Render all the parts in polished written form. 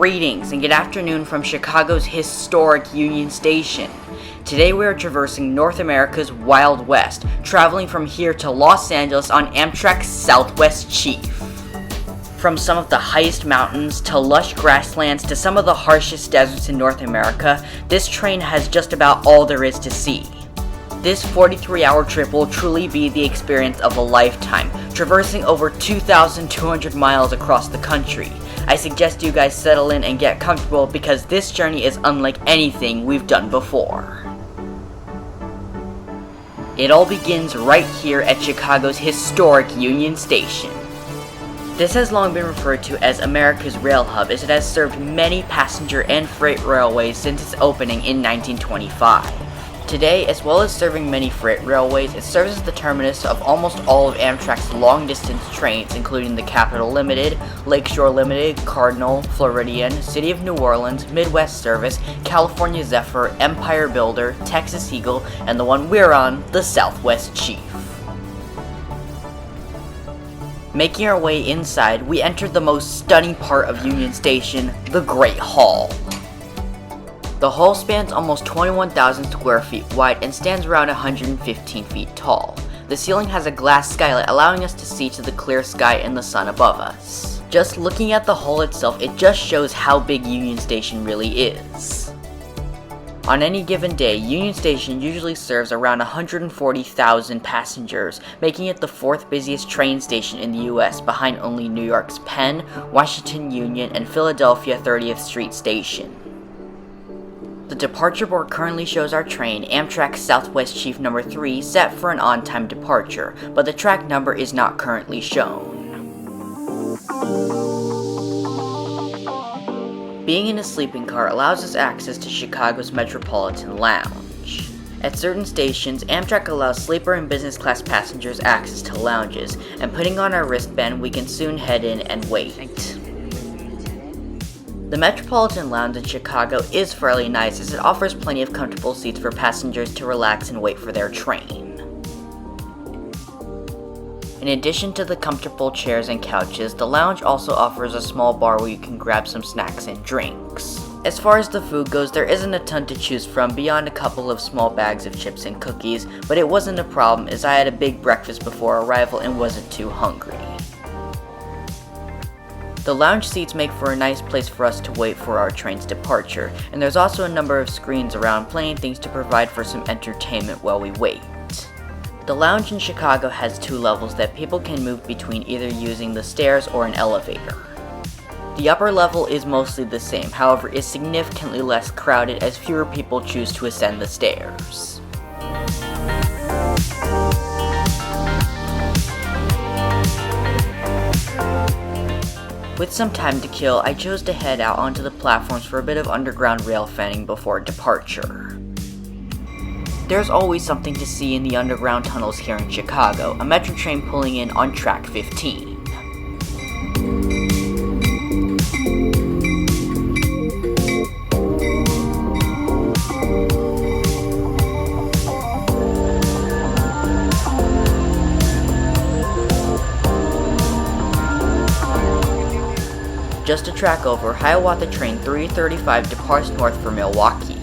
Greetings and good afternoon from Chicago's historic Union Station. Today we are traversing North America's Wild West, traveling from here to Los Angeles on Amtrak Southwest Chief. From some of the highest mountains to lush grasslands to some of the harshest deserts in North America, this train has just about all there is to see. This 43-hour trip will truly be the experience of a lifetime, traversing over 2,200 miles across the country. I suggest you guys settle in and get comfortable because this journey is unlike anything we've done before. It all begins right here at Chicago's historic Union Station. This has long been referred to as America's rail hub as it has served many passenger and freight railways since its opening in 1925. Today, as well as serving many freight railways, it serves as the terminus of almost all of Amtrak's long-distance trains, including the Capital Limited, Lakeshore Limited, Cardinal, Floridian, City of New Orleans, Midwest Service, California Zephyr, Empire Builder, Texas Eagle, and the one we're on, the Southwest Chief. Making our way inside, we entered the most stunning part of Union Station, the Great Hall. The hall spans almost 21,000 square feet wide and stands around 115 feet tall. The ceiling has a glass skylight allowing us to see to the clear sky and the sun above us. Just looking at the hall itself, it just shows how big Union Station really is. On any given day, Union Station usually serves around 140,000 passengers, making it the fourth busiest train station in the US behind only New York's Penn, Washington Union, and Philadelphia 30th Street Station. The departure board currently shows our train, Amtrak Southwest Chief number 3, set for an on-time departure, but the track number is not currently shown. Being in a sleeping car allows us access to Chicago's Metropolitan lounge. At certain stations, Amtrak allows sleeper and business class passengers access to lounges, and putting on our wristband, we can soon head in and wait. The Metropolitan Lounge in Chicago is fairly nice as it offers plenty of comfortable seats for passengers to relax and wait for their train. In addition to the comfortable chairs and couches, the lounge also offers a small bar where you can grab some snacks and drinks. As far as the food goes, there isn't a ton to choose from beyond a couple of small bags of chips and cookies, but it wasn't a problem as I had a big breakfast before arrival and wasn't too hungry. The lounge seats make for a nice place for us to wait for our train's departure, and there's also a number of screens around plenty of things to provide for some entertainment while we wait. The lounge in Chicago has 2 levels that people can move between either using the stairs or an elevator. The upper level is mostly the same, however is significantly less crowded as fewer people choose to ascend the stairs. With some time to kill, I chose to head out onto the platforms for a bit of underground rail fanning before departure. There's always something to see in the underground tunnels here in Chicago, a metro train pulling in on track 15. Just a track over, Hiawatha Train 335 departs north for Milwaukee.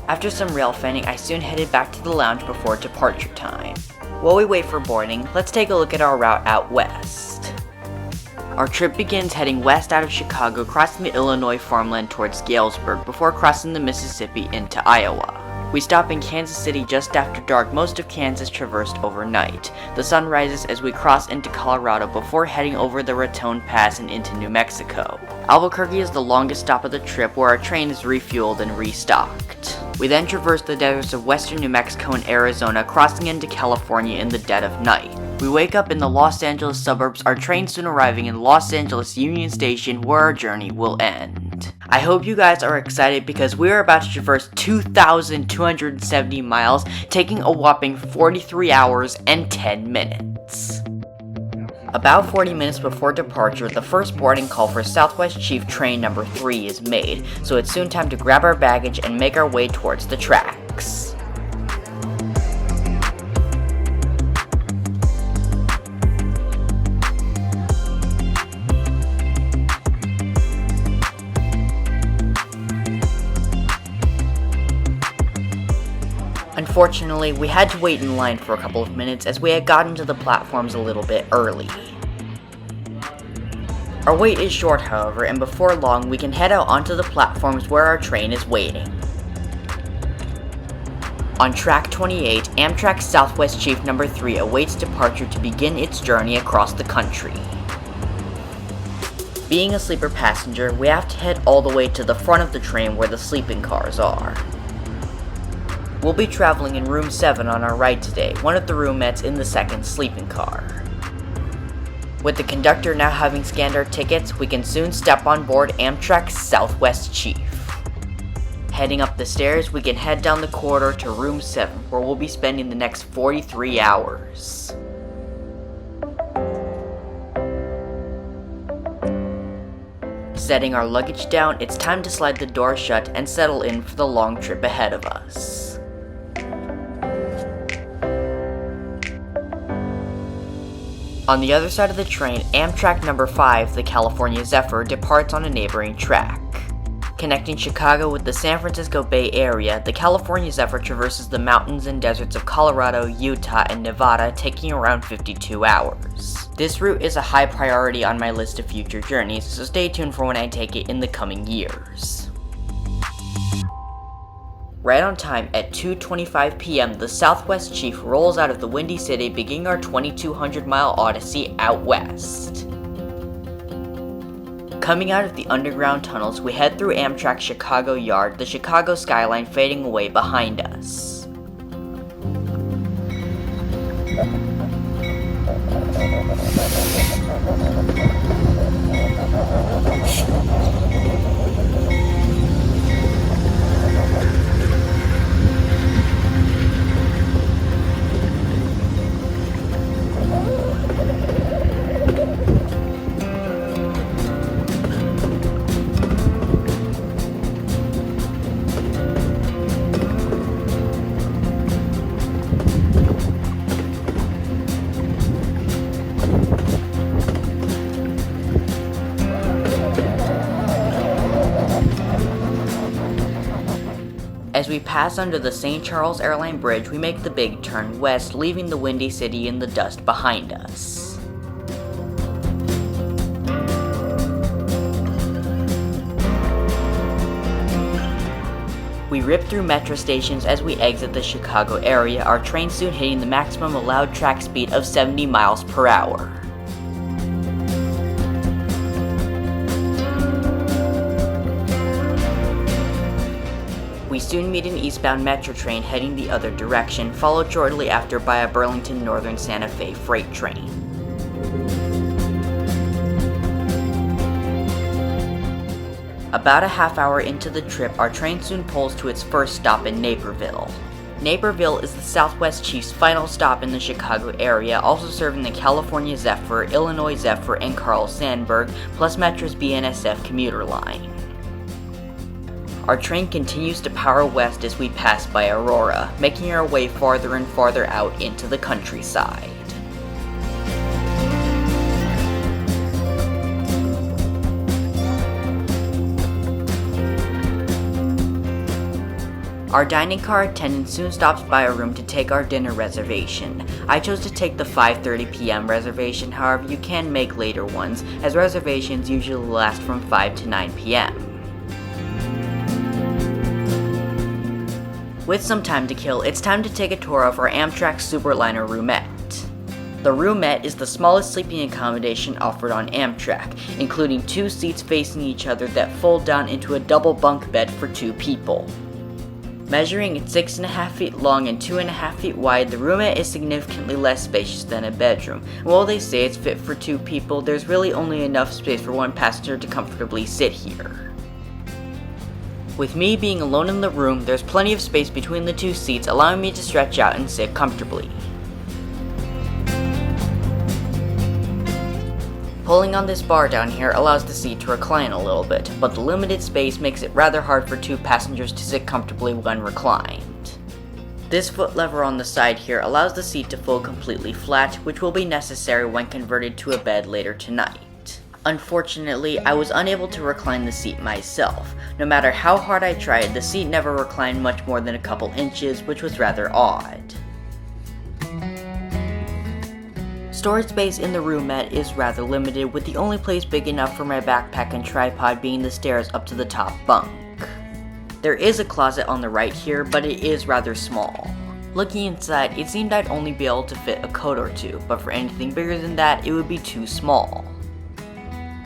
After some rail fanning, I soon headed back to the lounge before departure time. While we wait for boarding, let's take a look at our route out west. Our trip begins heading west out of Chicago, crossing the Illinois farmland towards Galesburg before crossing the Mississippi into Iowa. We stop in Kansas City just after dark, most of Kansas traversed overnight. The sun rises as we cross into Colorado before heading over the Raton Pass and into New Mexico. Albuquerque is the longest stop of the trip where our train is refueled and restocked. We then traverse the deserts of western New Mexico and Arizona, crossing into California in the dead of night. We wake up in the Los Angeles suburbs, our train soon arriving in Los Angeles Union Station where our journey will end. I hope you guys are excited because we are about to traverse 2,270 miles, taking a whopping 43 hours and 10 minutes. About 40 minutes before departure, the first boarding call for Southwest Chief train number 3 is made, so it's soon time to grab our baggage and make our way towards the tracks. Unfortunately, we had to wait in line for a couple of minutes as we had gotten to the platforms a little bit early. Our wait is short, however, and before long we can head out onto the platforms where our train is waiting. On track 28, Amtrak Southwest Chief number 3 awaits departure to begin its journey across the country. Being a sleeper passenger, we have to head all the way to the front of the train where the sleeping cars are. We'll be traveling in room 7 on our ride today, one of the roomettes in the second sleeping car. With the conductor now having scanned our tickets, we can soon step on board Amtrak Southwest Chief. Heading up the stairs, we can head down the corridor to room 7, where we'll be spending the next 43 hours. Setting our luggage down, it's time to slide the door shut and settle in for the long trip ahead of us. On the other side of the train, Amtrak number 5, the California Zephyr, departs on a neighboring track. Connecting Chicago with the San Francisco Bay Area, the California Zephyr traverses the mountains and deserts of Colorado, Utah, and Nevada, taking around 52 hours. This route is a high priority on my list of future journeys, so stay tuned for when I take it in the coming years. Right on time at 2:25 p.m., the Southwest Chief rolls out of the Windy City, beginning our 2,200-mile odyssey out west. Coming out of the underground tunnels, we head through Amtrak Chicago Yard, the Chicago skyline fading away behind us. As we pass under the St. Charles Airline Bridge, we make the big turn west, leaving the Windy City in the dust behind us. We rip through metro stations as we exit the Chicago area, our train soon hitting the maximum allowed track speed of 70 miles per hour. We soon meet an eastbound metro train heading the other direction, followed shortly after by a Burlington Northern Santa Fe freight train. About a half hour into the trip, our train soon pulls to its first stop in Naperville. Naperville is the Southwest Chief's final stop in the Chicago area, also serving the California Zephyr, Illinois Zephyr, and Carl Sandburg, plus Metro's BNSF commuter line. Our train continues to power west as we pass by Aurora, making our way farther and farther out into the countryside. Our dining car attendant soon stops by our room to take our dinner reservation. I chose to take the 5:30 p.m. reservation, however you can make later ones, as reservations usually last from 5 to 9 p.m. With some time to kill, it's time to take a tour of our Amtrak Superliner Roomette. The Roomette is the smallest sleeping accommodation offered on Amtrak, including 2 seats facing each other that fold down into a double bunk bed for 2 people. Measuring 6.5 feet long and 2.5 feet wide, the roomette is significantly less spacious than a bedroom. And while they say it's fit for 2 people, there's really only enough space for 1 passenger to comfortably sit here. With me being alone in the room, there's plenty of space between the 2 seats, allowing me to stretch out and sit comfortably. Pulling on this bar down here allows the seat to recline a little bit, but the limited space makes it rather hard for 2 passengers to sit comfortably when reclined. This foot lever on the side here allows the seat to fold completely flat, which will be necessary when converted to a bed later tonight. Unfortunately, I was unable to recline the seat myself. No matter how hard I tried, the seat never reclined much more than a couple inches, which was rather odd. Storage space in the roomette is rather limited, with the only place big enough for my backpack and tripod being the stairs up to the top bunk. There is a closet on the right here, but it is rather small. Looking inside, it seemed I'd only be able to fit a coat or 2, but for anything bigger than that, it would be too small.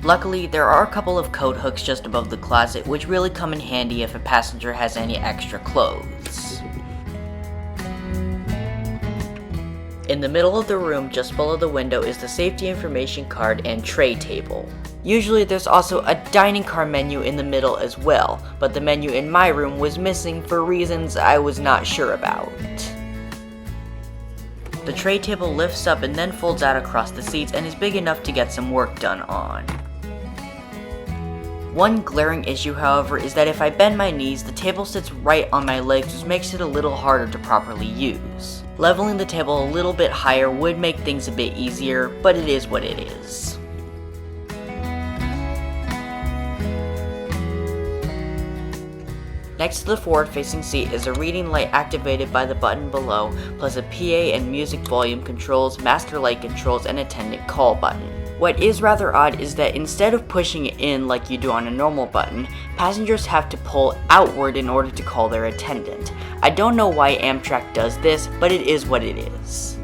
Luckily, there are a couple of coat hooks just above the closet, which really come in handy if a passenger has any extra clothes. In the middle of the room, just below the window, is the safety information card and tray table. Usually there's also a dining car menu in the middle as well, but the menu in my room was missing for reasons I was not sure about. The tray table lifts up and then folds out across the seats and is big enough to get some work done on. One glaring issue, however, is that if I bend my knees, the table sits right on my legs, which makes it a little harder to properly use. Leveling the table a little bit higher would make things a bit easier, but it is what it is. Next to the forward-facing seat is a reading light activated by the button below, plus a PA and music volume controls, master light controls, and attendant call button. What is rather odd is that instead of pushing it in like you do on a normal button, passengers have to pull outward in order to call their attendant. I don't know why Amtrak does this, but it is what it is.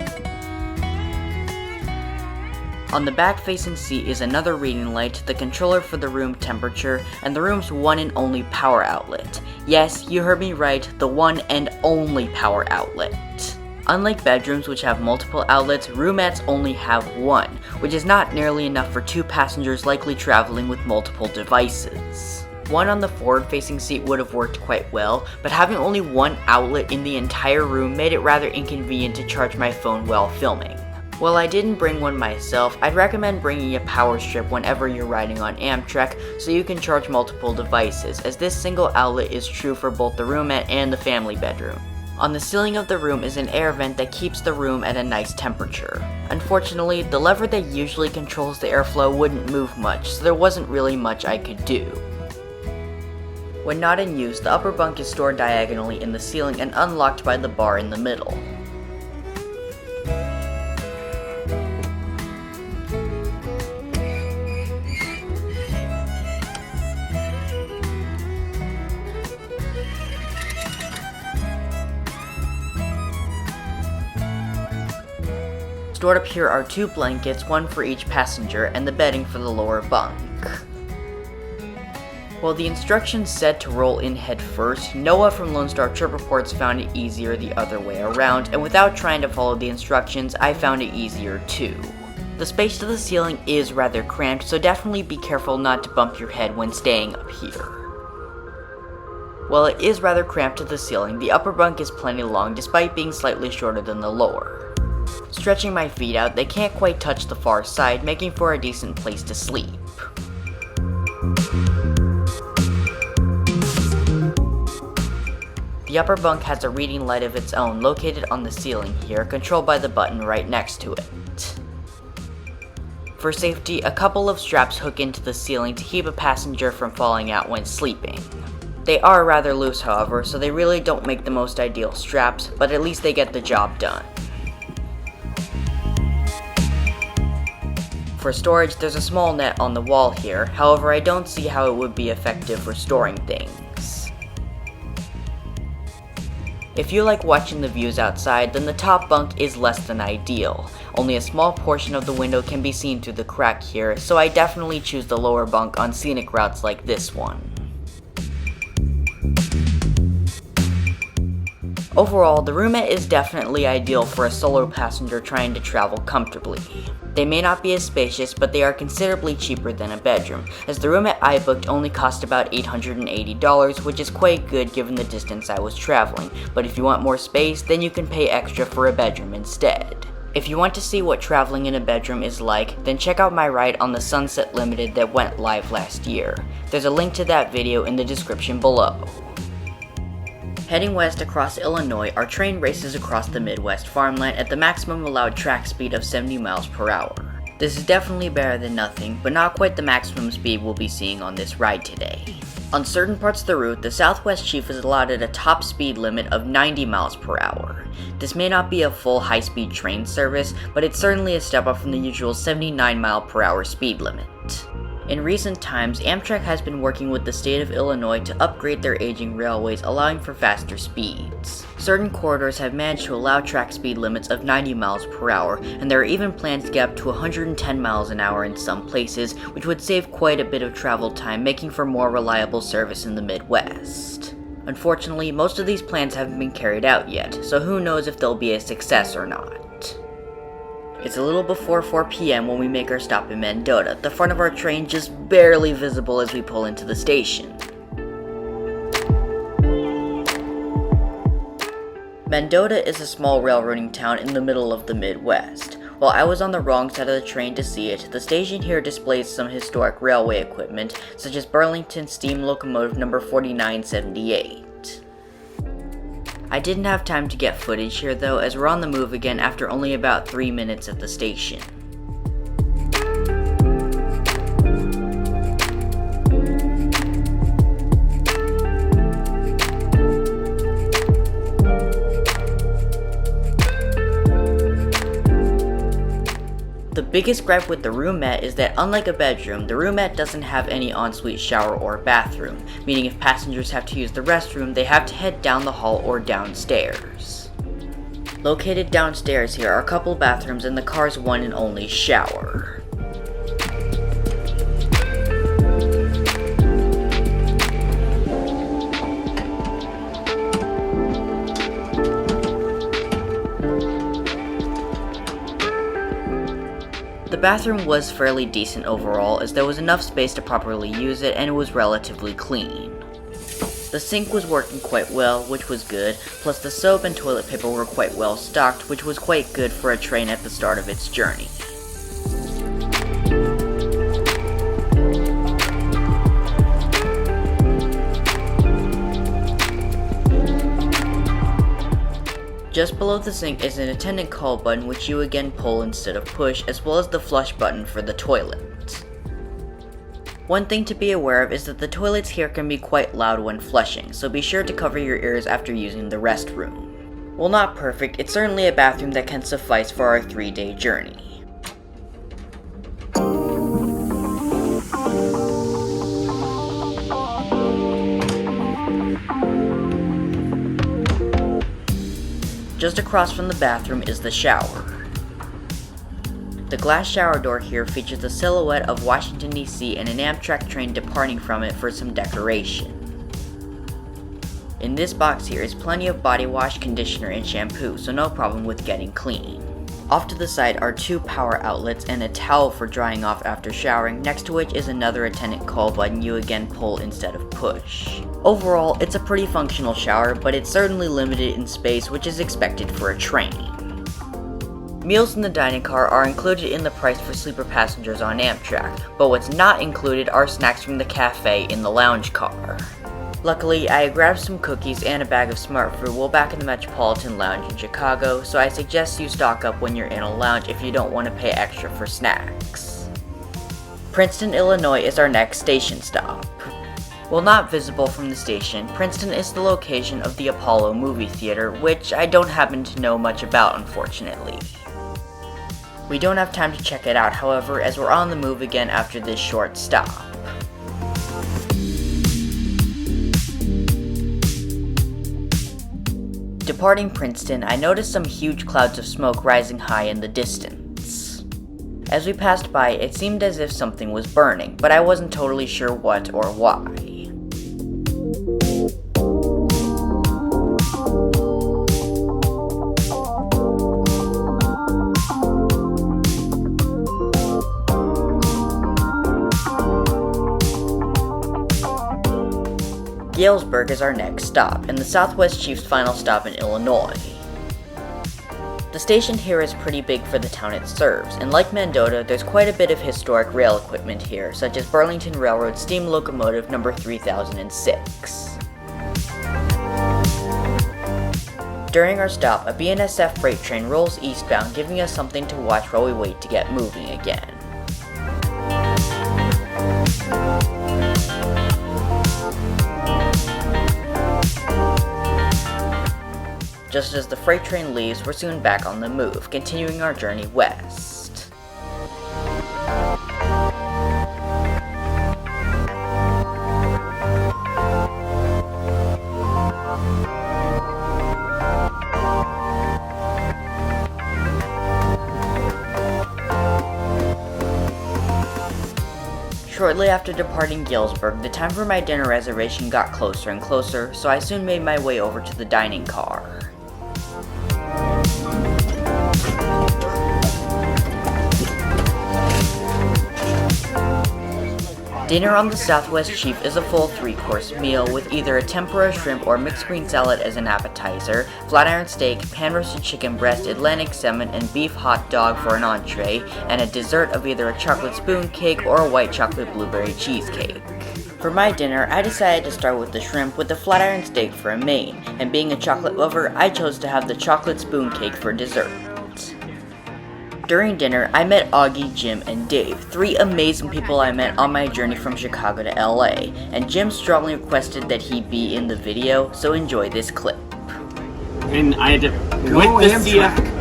On the back-facing seat is another reading light, the controller for the room temperature, and the room's one and only power outlet. Yes, you heard me right, the one and only power outlet. Unlike bedrooms, which have multiple outlets, roomettes only have one, which is not nearly enough for 2 passengers likely traveling with multiple devices. One on the forward-facing seat would have worked quite well, but having only one outlet in the entire room made it rather inconvenient to charge my phone while filming. While I didn't bring one myself, I'd recommend bringing a power strip whenever you're riding on Amtrak so you can charge multiple devices, as this single outlet is true for both the roomette and the family bedroom. On the ceiling of the room is an air vent that keeps the room at a nice temperature. Unfortunately, the lever that usually controls the airflow wouldn't move much, so there wasn't really much I could do. When not in use, the upper bunk is stored diagonally in the ceiling and unlocked by the bar in the middle. Stored up here are 2 blankets, one for each passenger, and the bedding for the lower bunk. While the instructions said to roll in head first, Noah from Lone Star Trip Reports found it easier the other way around, and without trying to follow the instructions, I found it easier too. The space to the ceiling is rather cramped, so definitely be careful not to bump your head when staying up here. While it is rather cramped to the ceiling, the upper bunk is plenty long despite being slightly shorter than the lower. Stretching my feet out, they can't quite touch the far side, making for a decent place to sleep. The upper bunk has a reading light of its own located on the ceiling here, controlled by the button right next to it. For safety, a couple of straps hook into the ceiling to keep a passenger from falling out when sleeping. They are rather loose, however, so they really don't make the most ideal straps, but at least they get the job done. For storage, there's a small net on the wall here, however I don't see how it would be effective for storing things. If you like watching the views outside, then the top bunk is less than ideal. Only a small portion of the window can be seen through the crack here, so I definitely choose the lower bunk on scenic routes like this one. Overall, the Roomette is definitely ideal for a solo passenger trying to travel comfortably. They may not be as spacious, but they are considerably cheaper than a bedroom, as the Roomette I booked only cost about $880, which is quite good given the distance I was traveling, but if you want more space, then you can pay extra for a bedroom instead. If you want to see what traveling in a bedroom is like, then check out my ride on the Sunset Limited that went live last year. There's a link to that video in the description below. Heading west across Illinois, our train races across the Midwest farmland at the maximum allowed track speed of 70 miles per hour. This is definitely better than nothing, but not quite the maximum speed we'll be seeing on this ride today. On certain parts of the route, the Southwest Chief is allowed at a top speed limit of 90 miles per hour. This may not be a full high-speed train service, but it's certainly a step up from the usual 79 mile per hour speed limit. In recent times, Amtrak has been working with the state of Illinois to upgrade their aging railways, allowing for faster speeds. Certain corridors have managed to allow track speed limits of 90 miles per hour, and there are even plans to get up to 110 miles an hour in some places, which would save quite a bit of travel time, making for more reliable service in the Midwest. Unfortunately, most of these plans haven't been carried out yet, so who knows if they'll be a success or not. It's a little before 4 p.m. when we make our stop in Mendota, the front of our train just barely visible as we pull into the station. Mendota is a small railroading town in the middle of the Midwest. While I was on the wrong side of the train to see it, the station here displays some historic railway equipment, such as Burlington Steam Locomotive number 4978. I didn't have time to get footage here though, as we're on the move again after only about 3 minutes at the station. The biggest gripe with the Roomette is that unlike a bedroom, the Roomette doesn't have any ensuite shower or bathroom, meaning if passengers have to use the restroom, they have to head down the hall or downstairs. Located downstairs here are a couple bathrooms and the car's one and only shower. The bathroom was fairly decent overall, as there was enough space to properly use it and it was relatively clean. The sink was working quite well, which was good, plus the soap and toilet paper were quite well stocked, which was quite good for a train at the start of its journey. Just below the sink is an attendant call button which you again pull instead of push, as well as the flush button for the toilet. One thing to be aware of is that the toilets here can be quite loud when flushing, so be sure to cover your ears after using the restroom. While not perfect, it's certainly a bathroom that can suffice for our 3-day journey. Just across from the bathroom is the shower. The glass shower door here features a silhouette of Washington, D.C. and an Amtrak train departing from it for some decoration. In this box here is plenty of body wash, conditioner, and shampoo, so no problem with getting clean. Off to the side are 2 power outlets and a towel for drying off after showering, next to which is another attendant call button you again pull instead of push. Overall, it's a pretty functional shower, but it's certainly limited in space, which is expected for a train. Meals in the dining car are included in the price for sleeper passengers on Amtrak, but what's not included are snacks from the cafe in the lounge car. Luckily, I grabbed some cookies and a bag of Smart Fruit while back in the Metropolitan lounge in Chicago, so I suggest you stock up when you're in a lounge if you don't want to pay extra for snacks. Princeton, Illinois is our next station stop. While not visible from the station, Princeton is the location of the Apollo movie theater, which I don't happen to know much about, unfortunately. We don't have time to check it out, however, as we're on the move again after this short stop. Departing Princeton, I noticed some huge clouds of smoke rising high in the distance. As we passed by, it seemed as if something was burning, but I wasn't totally sure what or why. Galesburg is our next stop, and the Southwest Chief's final stop in Illinois. The station here is pretty big for the town it serves, and like Mendota, there's quite a bit of historic rail equipment here, such as Burlington Railroad steam locomotive number 3006. During our stop, a BNSF freight train rolls eastbound, giving us something to watch while we wait to get moving again. Just as the freight train leaves, we're soon back on the move, continuing our journey west. Shortly after departing Galesburg, the time for my dinner reservation got closer and closer, so I soon made my way over to the dining car. Dinner on the Southwest Chief is a full 3-course meal with either a tempura shrimp or mixed green salad as an appetizer, flat iron steak, pan-roasted chicken breast, Atlantic salmon, and beef hot dog for an entree, and a dessert of either a chocolate spoon cake or a white chocolate blueberry cheesecake. For my dinner, I decided to start with the shrimp with the flat iron steak for a main, and being a chocolate lover, I chose to have the chocolate spoon cake for dessert. During dinner, I met Augie, Jim, and Dave, 3 amazing people I met on my journey from Chicago to LA, and Jim strongly requested that he be in the video, so enjoy this clip. And I had to,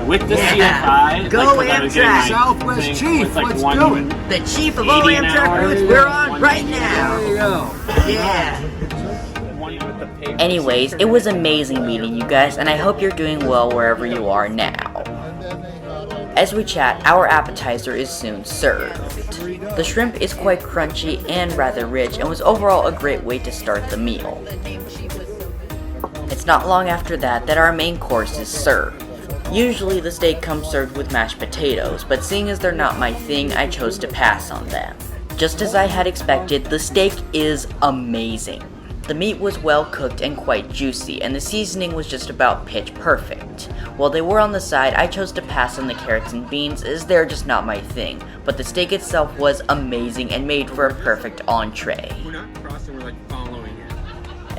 with the CFI, go Amtrak! Southwest Chief, let's do it! The chief of all Amtrak routes we're on right now! There you go. Yeah! Anyways, it was amazing meeting you guys, and I hope you're doing well wherever you are now. As we chat, our appetizer is soon served. The shrimp is quite crunchy and rather rich, and was overall a great way to start the meal. It's not long after that our main course is served. Usually the steak comes served with mashed potatoes, but seeing as they're not my thing, I chose to pass on them. Just as I had expected, the steak is amazing. The meat was well cooked and quite juicy, and the seasoning was just about pitch perfect. While they were on the side, I chose to pass on the carrots and beans as they're just not my thing, but the steak itself was amazing and made for a perfect entree. We're not crossing, we're like following it.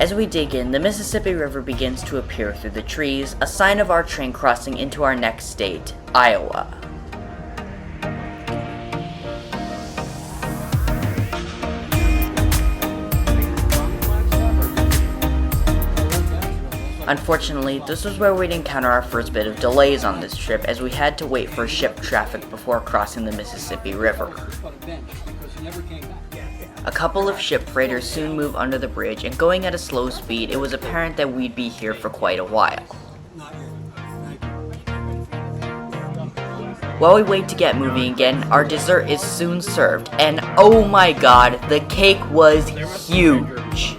As we dig in, the Mississippi River begins to appear through the trees, a sign of our train crossing into our next state, Iowa. Unfortunately, this was where we'd encounter our first bit of delays on this trip, as we had to wait for ship traffic before crossing the Mississippi River. A couple of ship freighters soon moved under the bridge, and going at a slow speed, it was apparent that we'd be here for quite a while. While we wait to get moving again, our dessert is soon served, and oh my god, the cake was huge!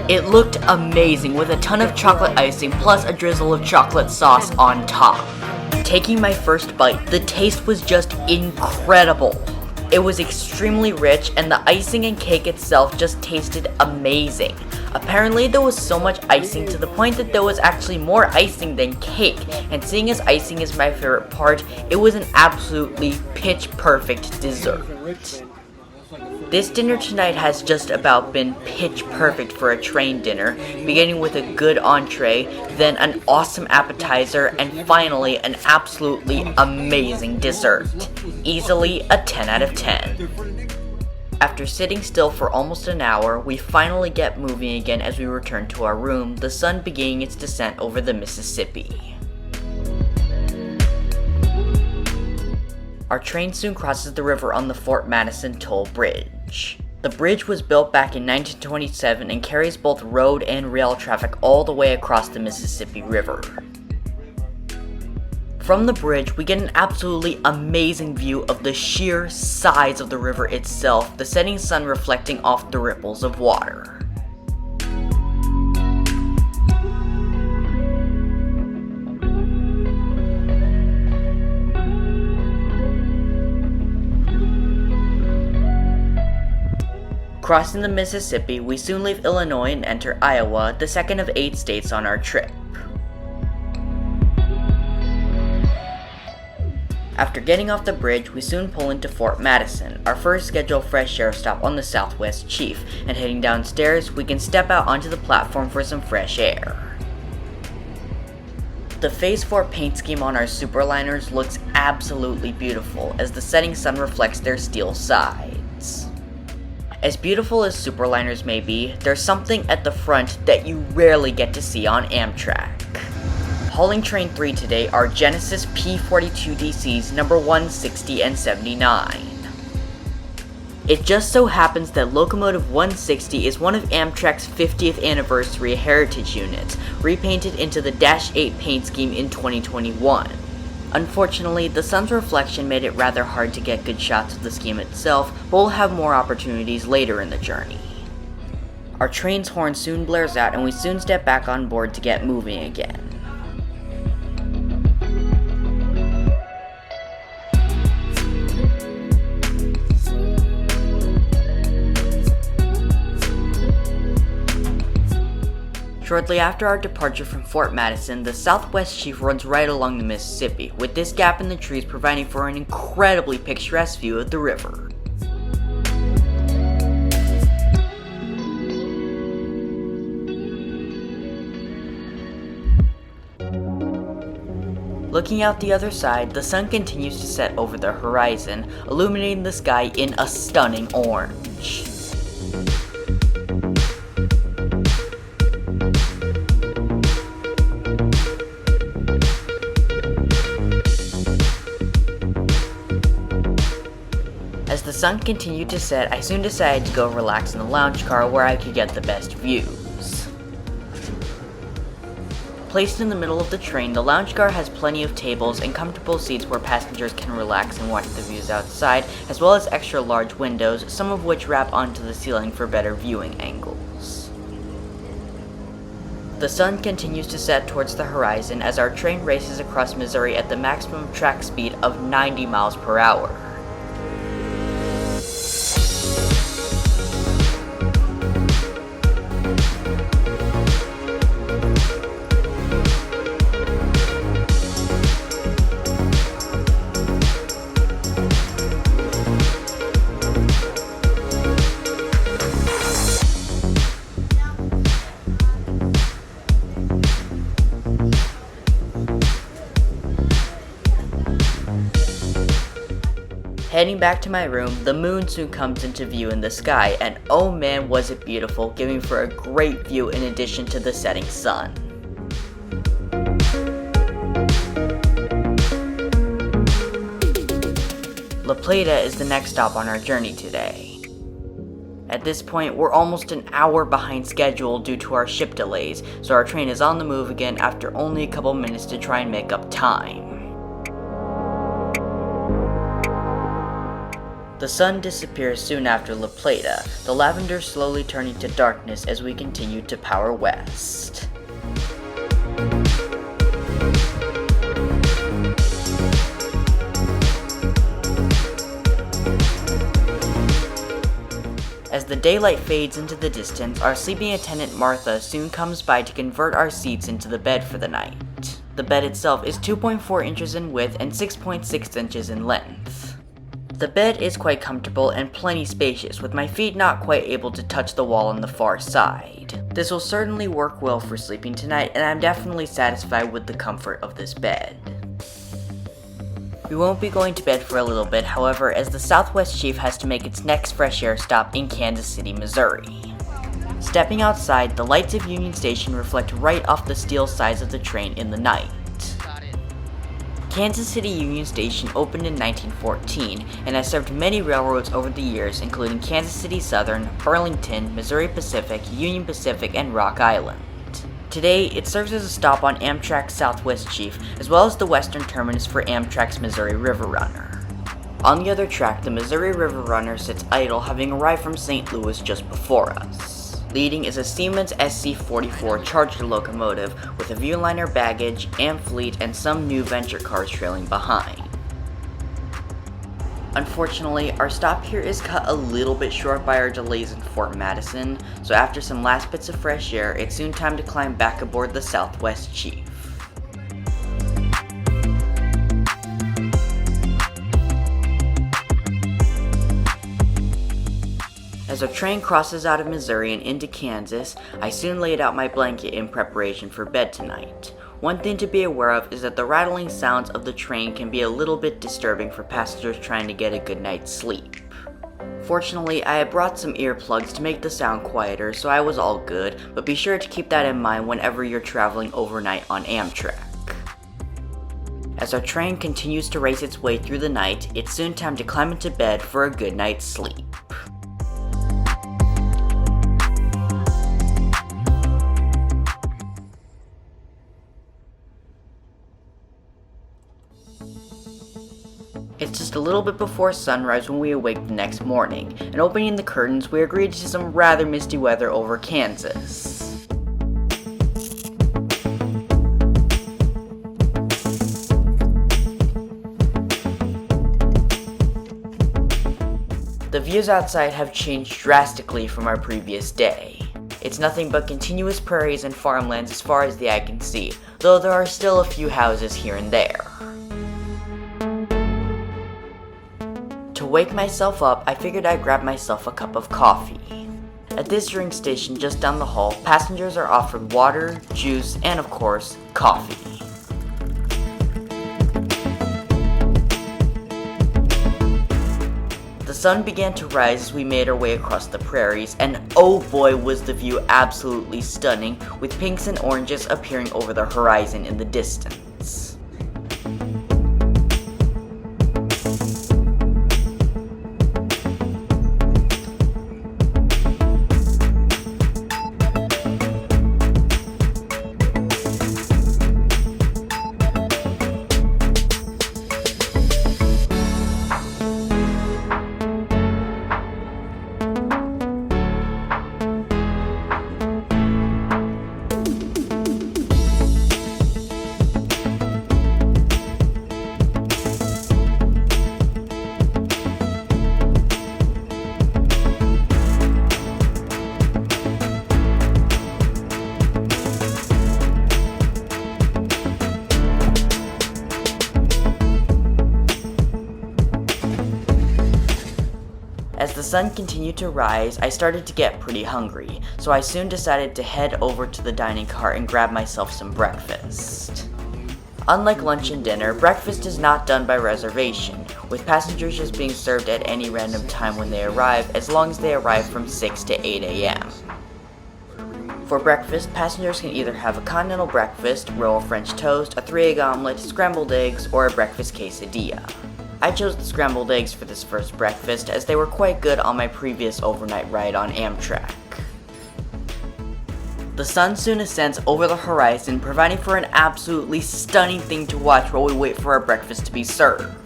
It looked amazing with a ton of chocolate icing plus a drizzle of chocolate sauce on top. Taking my first bite, the taste was just incredible. It was extremely rich and the icing and cake itself just tasted amazing. Apparently there was so much icing to the point that there was actually more icing than cake, and seeing as icing is my favorite part, it was an absolutely pitch perfect dessert. This dinner tonight has just about been pitch perfect for a train dinner, beginning with a good entree, then an awesome appetizer, and finally an absolutely amazing dessert. Easily a 10 out of 10. After sitting still for almost an hour, we finally get moving again as we return to our room, the sun beginning its descent over the Mississippi. Our train soon crosses the river on the Fort Madison toll bridge. The bridge was built back in 1927 and carries both road and rail traffic all the way across the Mississippi River. From the bridge, we get an absolutely amazing view of the sheer size of the river itself, the setting sun reflecting off the ripples of water. Crossing the Mississippi, we soon leave Illinois and enter Iowa, the second of 8 states on our trip. After getting off the bridge, we soon pull into Fort Madison, our first scheduled fresh air stop on the Southwest Chief, and heading downstairs, we can step out onto the platform for some fresh air. The Phase 4 paint scheme on our superliners looks absolutely beautiful as the setting sun reflects their steel sides. As beautiful as superliners may be, there's something at the front that you rarely get to see on Amtrak. Hauling Train 3 today are Genesis P42DCs number 160 and 79. It just so happens that Locomotive 160 is one of Amtrak's 50th anniversary heritage units, repainted into the Dash 8 paint scheme in 2021. Unfortunately, the sun's reflection made it rather hard to get good shots of the scheme itself, but we'll have more opportunities later in the journey. Our train's horn soon blares out and we soon step back on board to get moving again. Shortly after our departure from Fort Madison, the Southwest Chief runs right along the Mississippi, with this gap in the trees providing for an incredibly picturesque view of the river. Looking out the other side, the sun continues to set over the horizon, illuminating the sky in a stunning orange. As the sun continued to set, I soon decided to go relax in the lounge car where I could get the best views. Placed in the middle of the train, the lounge car has plenty of tables and comfortable seats where passengers can relax and watch the views outside, as well as extra large windows, some of which wrap onto the ceiling for better viewing angles. The sun continues to set towards the horizon as our train races across Missouri at the maximum track speed of 90 miles per hour. Heading back to my room, the moon soon comes into view in the sky, and oh man was it beautiful, giving for a great view in addition to the setting sun. Plata is the next stop on our journey today. At this point, we're almost an hour behind schedule due to our ship delays, so our train is on the move again after only a couple minutes to try and make up time. The sun disappears soon after La Plata, the lavender slowly turning to darkness as we continue to power west. As the daylight fades into the distance, our sleeping attendant Martha soon comes by to convert our seats into the bed for the night. The bed itself is 2.4 inches in width and 6.6 inches in length. The bed is quite comfortable and plenty spacious, with my feet not quite able to touch the wall on the far side. This will certainly work well for sleeping tonight, and I'm definitely satisfied with the comfort of this bed. We won't be going to bed for a little bit, however, as the Southwest Chief has to make its next fresh air stop in Kansas City, Missouri. Stepping outside, the lights of Union Station reflect right off the steel sides of the train in the night. Kansas City Union Station opened in 1914 and has served many railroads over the years, including Kansas City Southern, Burlington, Missouri Pacific, Union Pacific, and Rock Island. Today, it serves as a stop on Amtrak Southwest Chief, as well as the western terminus for Amtrak's Missouri River Runner. On the other track, the Missouri River Runner sits idle, having arrived from St. Louis just before us. Leading is a Siemens SC-44 Charger locomotive with a Viewliner baggage, amp fleet, and some new venture cars trailing behind. Unfortunately, our stop here is cut a little bit short by our delays in Fort Madison, so after some last bits of fresh air, it's soon time to climb back aboard the Southwest Chief. As our train crosses out of Missouri and into Kansas, I soon laid out my blanket in preparation for bed tonight. One thing to be aware of is that the rattling sounds of the train can be a little bit disturbing for passengers trying to get a good night's sleep. Fortunately, I had brought some earplugs to make the sound quieter, so I was all good, but be sure to keep that in mind whenever you're traveling overnight on Amtrak. As our train continues to race its way through the night, it's soon time to climb into bed for a good night's sleep. It's just a little bit before sunrise when we awake the next morning, and opening the curtains, we agreed to some rather misty weather over Kansas. The views outside have changed drastically from our previous day. It's nothing but continuous prairies and farmlands as far as the eye can see, though there are still a few houses here and there. To wake myself up, I figured I'd grab myself a cup of coffee. At this drink station just down the hall, passengers are offered water, juice, and of course, coffee. The sun began to rise as we made our way across the prairies, and oh boy was the view absolutely stunning, with pinks and oranges appearing over the horizon in the distance. As the sun continued to rise, I started to get pretty hungry, so I soon decided to head over to the dining car and grab myself some breakfast. Unlike lunch and dinner, breakfast is not done by reservation, with passengers just being served at any random time when they arrive, as long as they arrive from 6 to 8 a.m. For breakfast, passengers can either have a continental breakfast, roll French toast, a 3-egg omelet, scrambled eggs, or a breakfast quesadilla. I chose the scrambled eggs for this first breakfast as they were quite good on my previous overnight ride on Amtrak. The sun soon ascends over the horizon, providing for an absolutely stunning thing to watch while we wait for our breakfast to be served.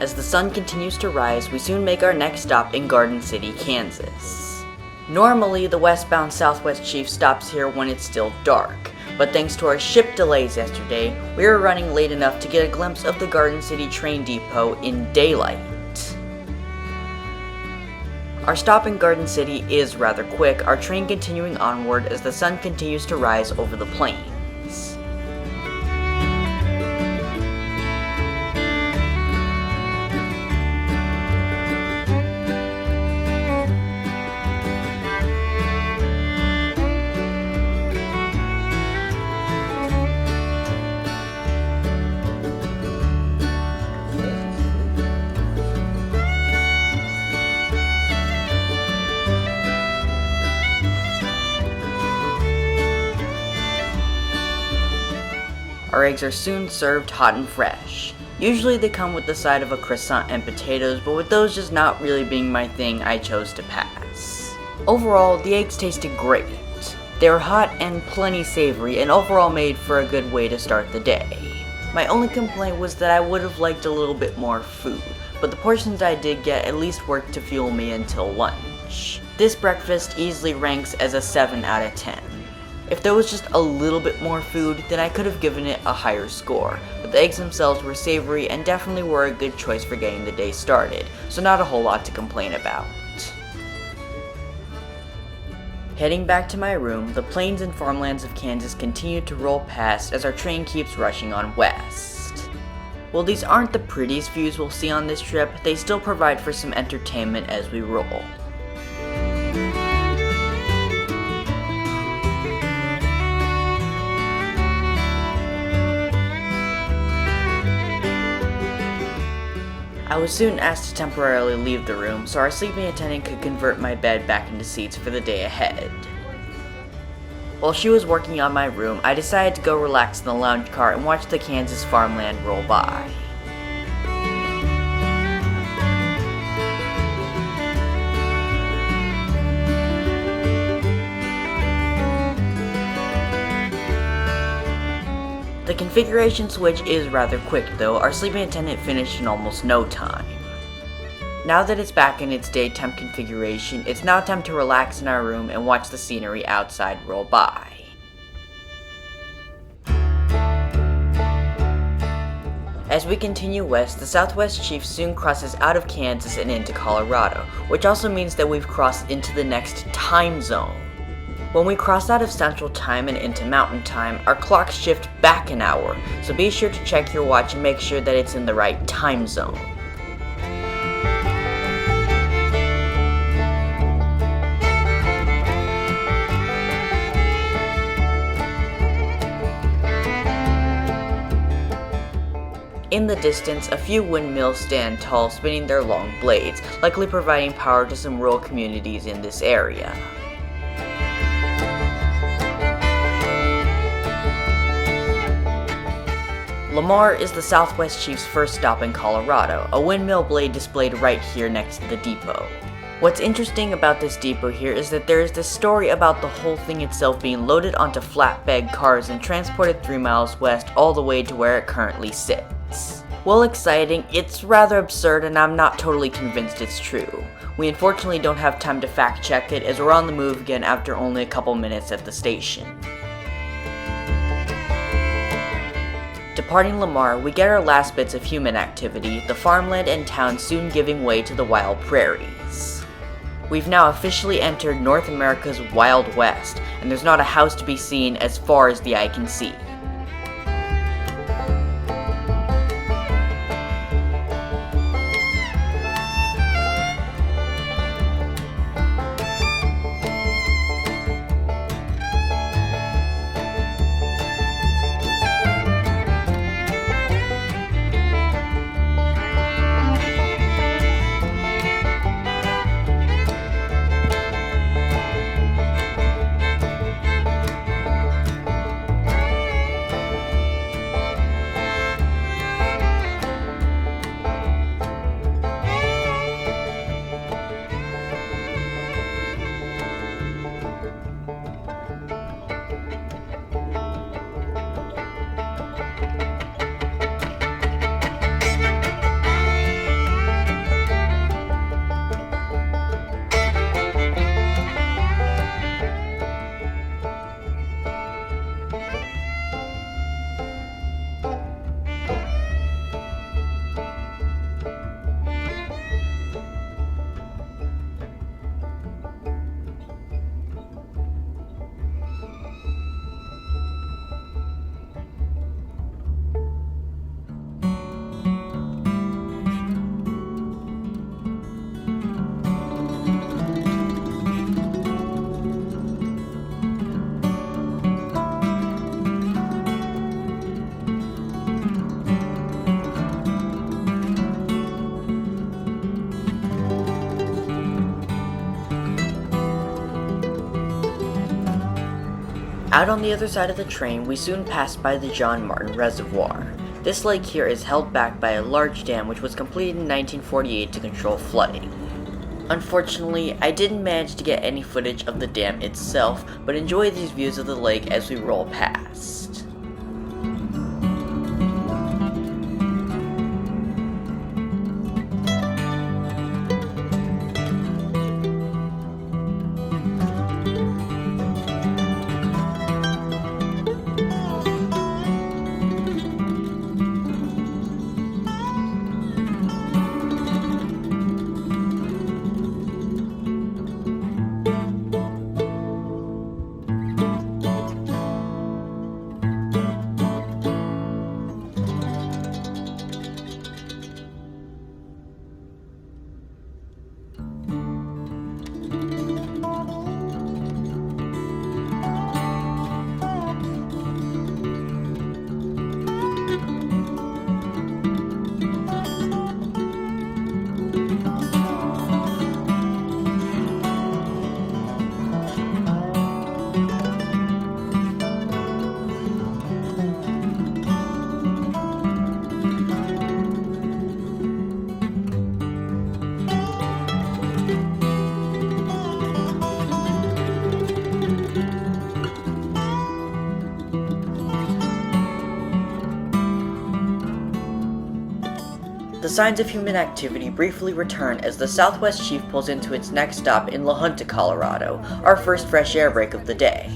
As the sun continues to rise, we soon make our next stop in Garden City, Kansas. Normally, the westbound Southwest Chief stops here when it's still dark, but thanks to our ship delays yesterday, we were running late enough to get a glimpse of the Garden City train depot in daylight. Our stop in Garden City is rather quick, our train continuing onward as the sun continues to rise over the plains. Our eggs are soon served hot and fresh. Usually they come with the side of a croissant and potatoes, but with those just not really being my thing, I chose to pass. Overall, the eggs tasted great. They were hot and plenty savory, and overall made for a good way to start the day. My only complaint was that I would have liked a little bit more food, but the portions I did get at least worked to fuel me until lunch. This breakfast easily ranks as a 7 out of 10. If there was just a little bit more food, then I could have given it a higher score, but the eggs themselves were savory and definitely were a good choice for getting the day started, so not a whole lot to complain about. Heading back to my room, the plains and farmlands of Kansas continue to roll past as our train keeps rushing on west. While these aren't the prettiest views we'll see on this trip, they still provide for some entertainment as we roll. I was soon asked to temporarily leave the room so our sleeping attendant could convert my bed back into seats for the day ahead. While she was working on my room, I decided to go relax in the lounge car and watch the Kansas farmland roll by. The configuration switch is rather quick though, our sleeping attendant finished in almost no time. Now that it's back in its daytime configuration, it's now time to relax in our room and watch the scenery outside roll by. As we continue west, the Southwest Chief soon crosses out of Kansas and into Colorado, which also means that we've crossed into the next time zone. When we cross out of Central Time and into Mountain Time, our clocks shift back an hour, so be sure to check your watch and make sure that it's in the right time zone. In the distance, a few windmills stand tall, spinning their long blades, likely providing power to some rural communities in this area. Lamar is the Southwest Chief's first stop in Colorado, a windmill blade displayed right here next to the depot. What's interesting about this depot here is that there is this story about the whole thing itself being loaded onto flatbed cars and transported 3 miles west all the way to where it currently sits. While exciting, it's rather absurd and I'm not totally convinced it's true. We unfortunately don't have time to fact check it as we're on the move again after only a couple minutes at the station. Departing Lamar, we get our last bits of human activity, the farmland and town soon giving way to the wild prairies. We've now officially entered North America's Wild West, and there's not a house to be seen as far as the eye can see. Out on the other side of the train, we soon passed by the John Martin Reservoir. This lake here is held back by a large dam which was completed in 1948 to control flooding. Unfortunately, I didn't manage to get any footage of the dam itself, but enjoy these views of the lake as we roll past. The signs of human activity briefly return as the Southwest Chief pulls into its next stop in La Junta, Colorado, our first fresh air break of the day.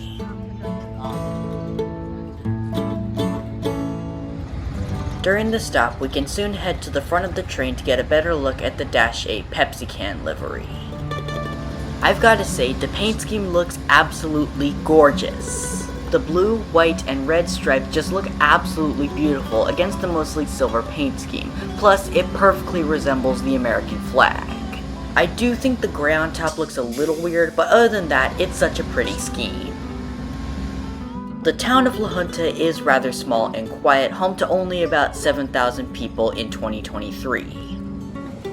During the stop, we can soon head to the front of the train to get a better look at the Dash 8 Pepsi can livery. I've gotta say, the paint scheme looks absolutely gorgeous. The blue, white, and red stripes just look absolutely beautiful against the mostly silver paint scheme, plus it perfectly resembles the American flag. I do think the gray on top looks a little weird, but other than that, it's such a pretty scheme. The town of La Junta is rather small and quiet, home to only about 7,000 people in 2023.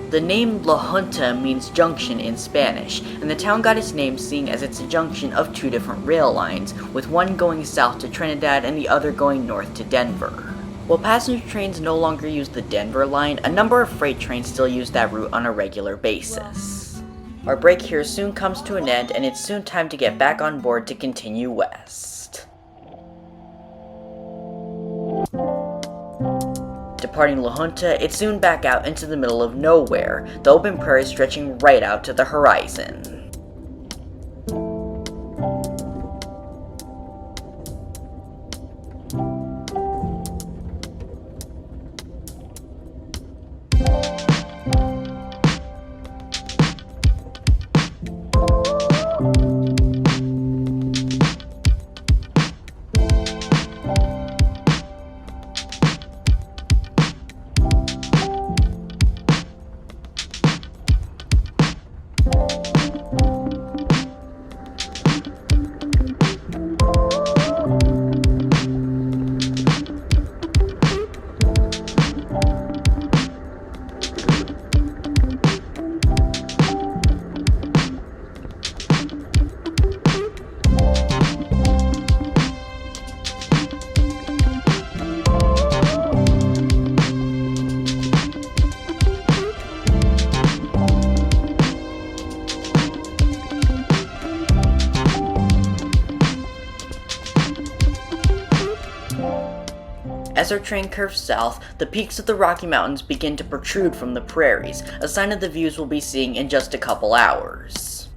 The name La Junta means junction in Spanish, and the town got its name seeing as it's a junction of two different rail lines, with one going south to Trinidad and the other going north to Denver. While passenger trains no longer use the Denver line, a number of freight trains still use that route on a regular basis. Our break here soon comes to an end, and it's soon time to get back on board to continue west. Departing La Junta, it's soon back out into the middle of nowhere, the open prairie stretching right out to the horizon. As our train curves south, the peaks of the Rocky Mountains begin to protrude from the prairies, a sign of the views we'll be seeing in just a couple hours.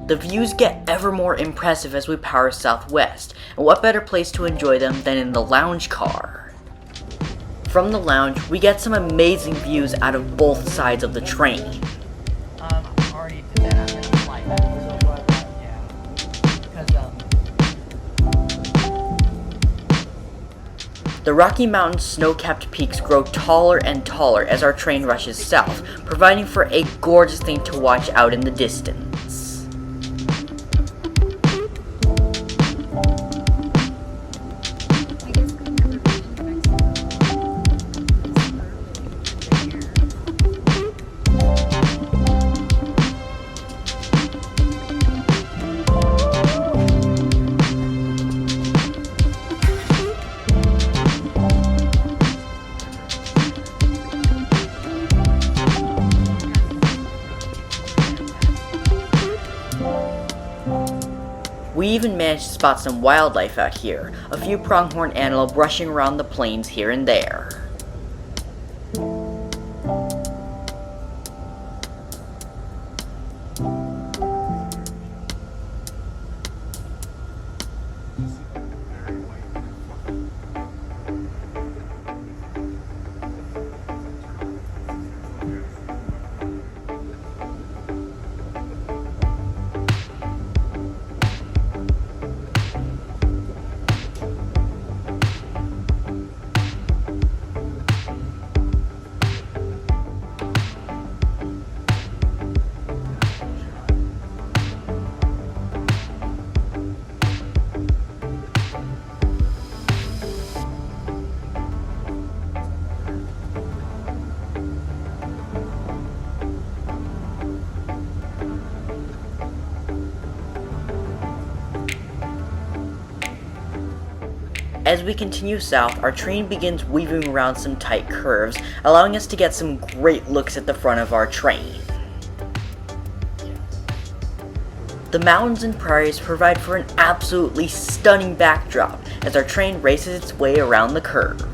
The views get ever more impressive as we power southwest, and what better place to enjoy them than in the lounge car? From the lounge, we get some amazing views out of both sides of the train. Already did that. I'm gonna fly back. The Rocky Mountains' snow-capped peaks grow taller and taller as our train rushes south, providing for a gorgeous thing to watch out in the distance. even managed to spot some wildlife out here, a few pronghorn antelope rushing around the plains here and there. As we continue south, our train begins weaving around some tight curves, allowing us to get some great looks at the front of our train. The mountains and prairies provide for an absolutely stunning backdrop as our train races its way around the curves.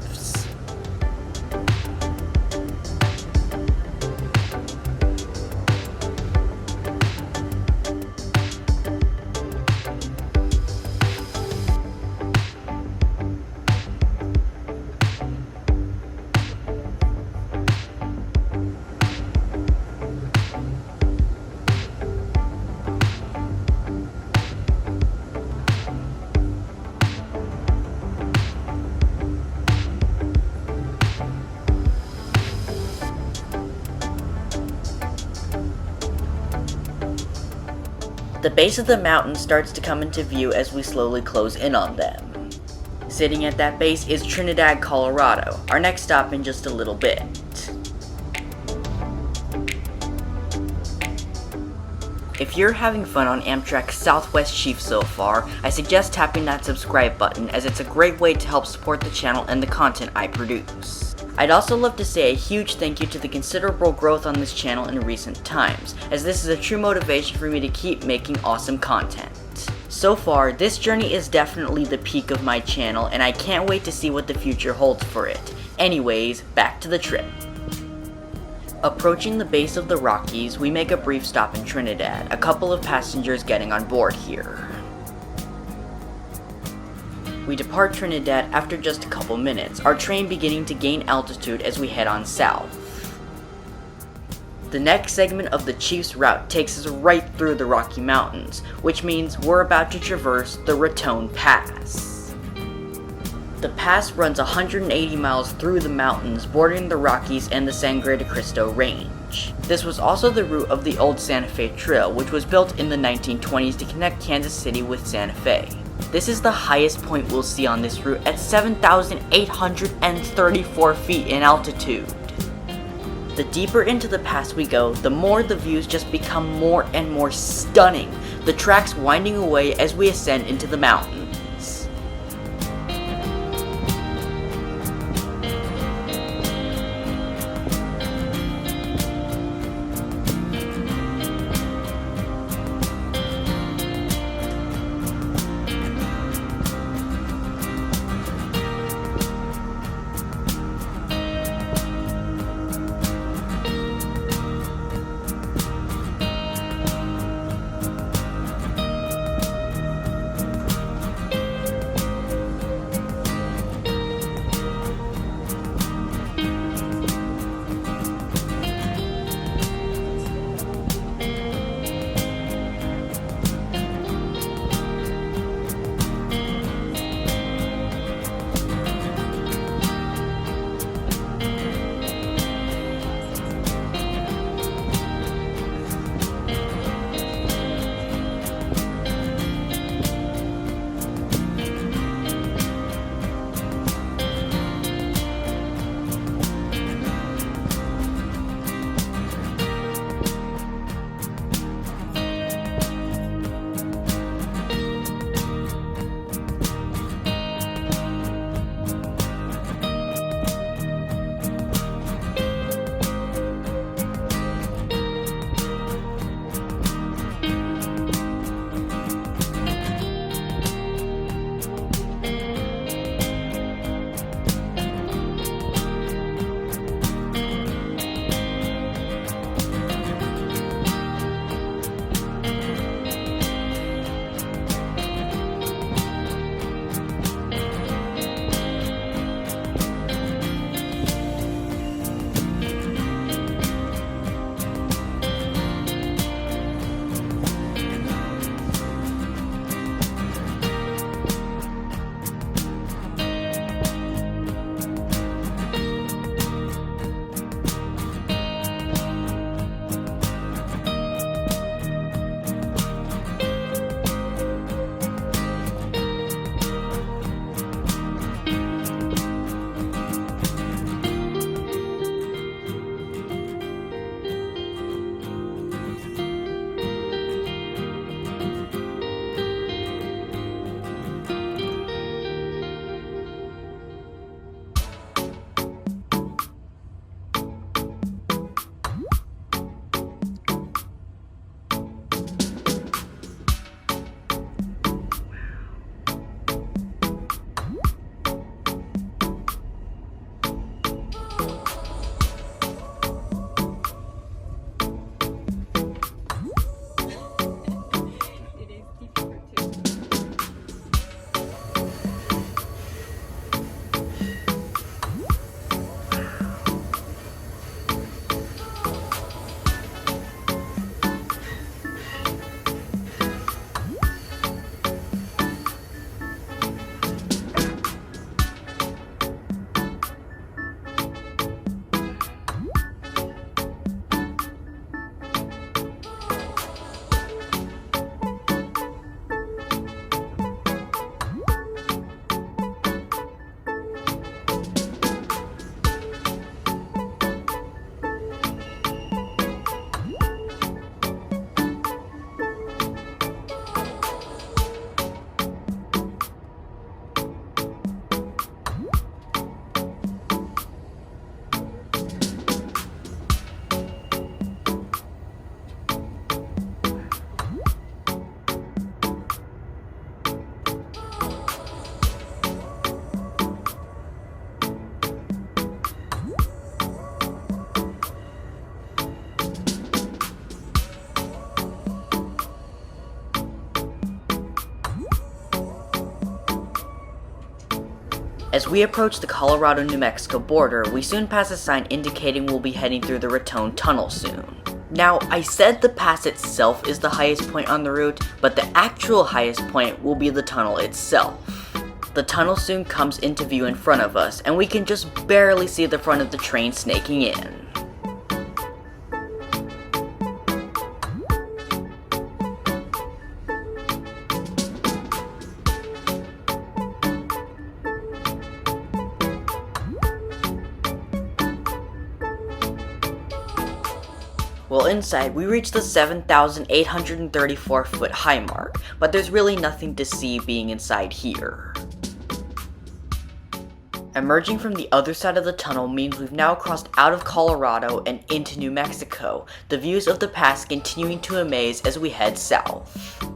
The base of the mountain starts to come into view as we slowly close in on them. Sitting at that base is Trinidad, Colorado, our next stop in just a little bit. If you're having fun on Amtrak Southwest Chief so far, I suggest tapping that subscribe button as it's a great way to help support the channel and the content I produce. I'd also love to say a huge thank you to the considerable growth on this channel in recent times, as this is a true motivation for me to keep making awesome content. So far, this journey is definitely the peak of my channel, and I can't wait to see what the future holds for it. Anyways, back to the trip. Approaching the base of the Rockies, we make a brief stop in Trinidad, a couple of passengers getting on board here. We depart Trinidad after just a couple minutes, our train beginning to gain altitude as we head on south. The next segment of the Chief's route takes us right through the Rocky Mountains, which means we're about to traverse the Raton Pass. The pass runs 180 miles through the mountains, bordering the Rockies and the Sangre de Cristo Range. This was also the route of the old Santa Fe Trail, which was built in the 1920s to connect Kansas City with Santa Fe. This is the highest point we'll see on this route at 7,834 feet in altitude. The deeper into the pass we go, the more the views just become more and more stunning, the tracks winding away as we ascend into the mountains. As we approach the Colorado-New Mexico border, we soon pass a sign indicating we'll be heading through the Raton Tunnel soon. Now, I said the pass itself is the highest point on the route, but the actual highest point will be the tunnel itself. The tunnel soon comes into view in front of us, and we can just barely see the front of the train snaking in. Well, inside, we reach the 7,834 foot high mark, but there's really nothing to see being inside here. Emerging from the other side of the tunnel means we've now crossed out of Colorado and into New Mexico, the views of the pass continuing to amaze as we head south.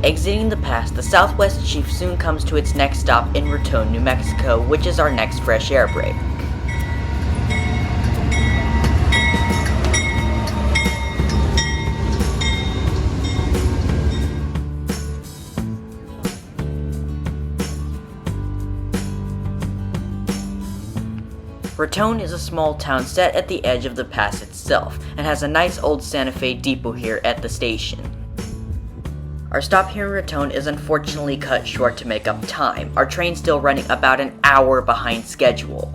Exiting the pass, the Southwest Chief soon comes to its next stop in Raton, New Mexico, which is our next fresh air break. Raton is a small town set at the edge of the pass itself, and has a nice old Santa Fe depot here at the station. Our stop here in Raton is unfortunately cut short to make up time, our train still running about an hour behind schedule.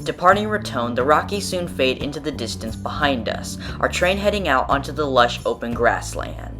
Departing Raton, the Rockies soon fade into the distance behind us, our train heading out onto the lush open grassland.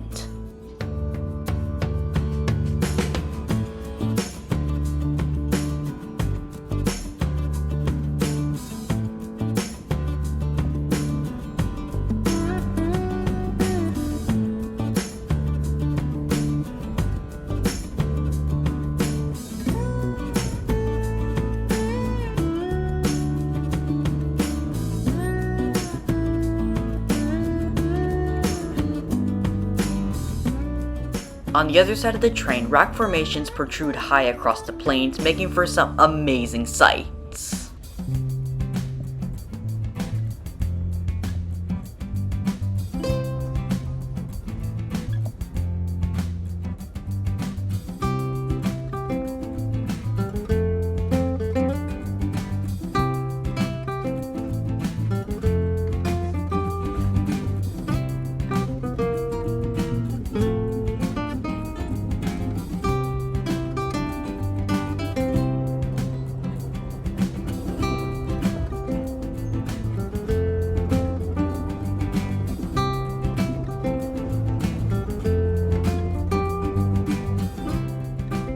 On the other side of the train, rock formations protrude high across the plains, making for some amazing sights.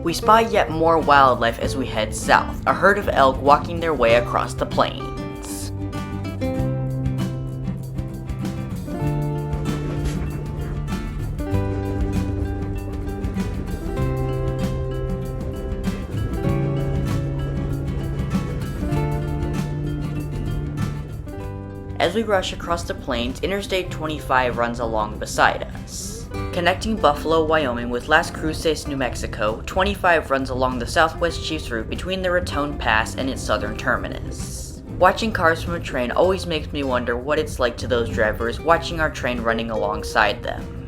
We spy yet more wildlife as we head south, a herd of elk walking their way across the plains. As we rush across the plains, Interstate 25 runs along beside us. Connecting Buffalo, Wyoming with Las Cruces, New Mexico, 25 runs along the Southwest Chief's route between the Raton Pass and its southern terminus. Watching cars from a train always makes me wonder what it's like to those drivers watching our train running alongside them.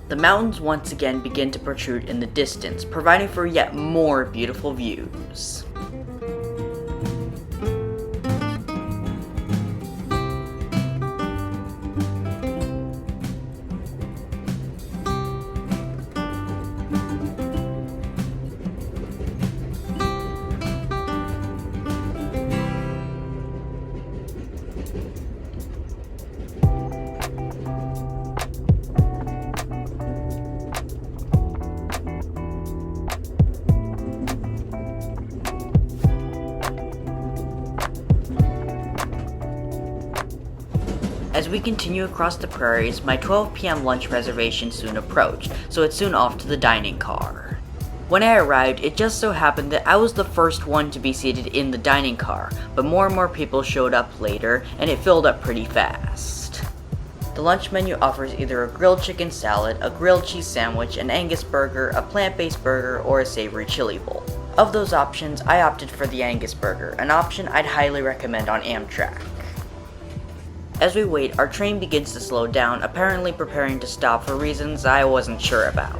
The mountains once again begin to protrude in the distance, providing for yet more beautiful views. As we continue across the prairies, my 12 p.m. lunch reservation soon approached, so it's soon off to the dining car. When I arrived, it just so happened that I was the first one to be seated in the dining car, but more and more people showed up later, and it filled up pretty fast. The lunch menu offers either a grilled chicken salad, a grilled cheese sandwich, an Angus burger, a plant-based burger, or a savory chili bowl. Of those options, I opted for the Angus burger, an option I'd highly recommend on Amtrak. As we wait, our train begins to slow down, apparently preparing to stop for reasons I wasn't sure about.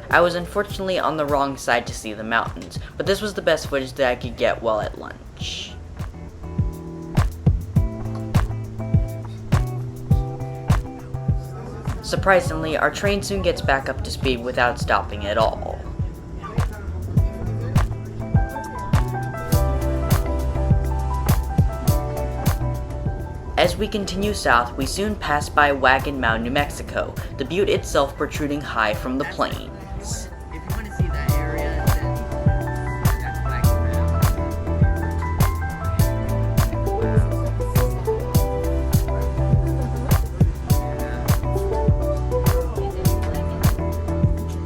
I was unfortunately on the wrong side to see the mountains, but this was the best footage that I could get while at lunch. Surprisingly, our train soon gets back up to speed without stopping at all. As we continue south, we soon pass by Wagon Mound, New Mexico, the butte itself protruding high from the plains. If you want to see that area, then that's Wagon Mound.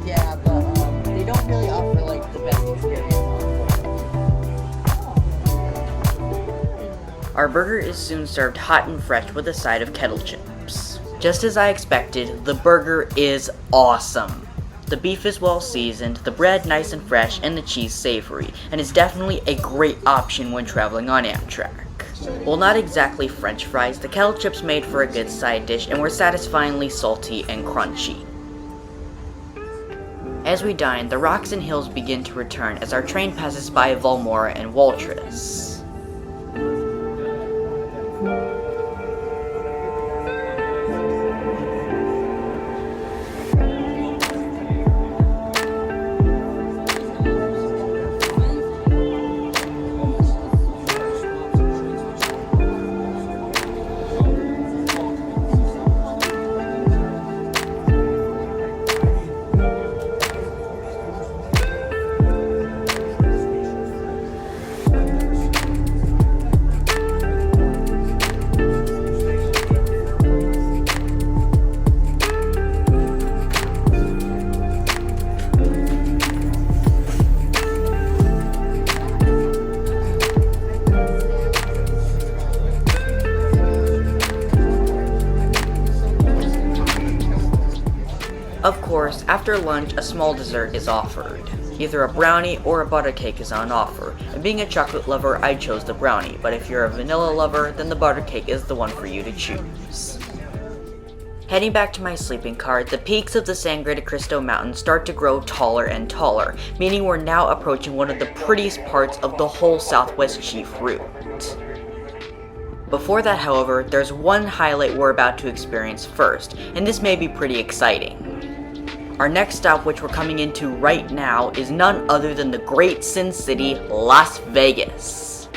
Yeah, but they don't really offer like the best experience on Our burger is soon served hot and fresh with a side of kettle chips. Just as I expected, the burger is awesome. The beef is well seasoned, the bread nice and fresh, and the cheese savory, and is definitely a great option when traveling on Amtrak. While not exactly French fries, the kettle chips made for a good side dish and were satisfyingly salty and crunchy. As we dine, the rocks and hills begin to return as our train passes by Valmora and Waltris. Of course, after lunch, a small dessert is offered. Either a brownie or a butter cake is on offer, and being a chocolate lover, I chose the brownie, but if you're a vanilla lover, then the butter cake is the one for you to choose. Heading back to my sleeping car, the peaks of the Sangre de Cristo Mountains start to grow taller and taller, meaning we're now approaching one of the prettiest parts of the whole Southwest Chief route. Before that, however, there's one highlight we're about to experience first, and this may be pretty exciting. Our next stop, which we're coming into right now, is none other than the great Sin City, Las Vegas.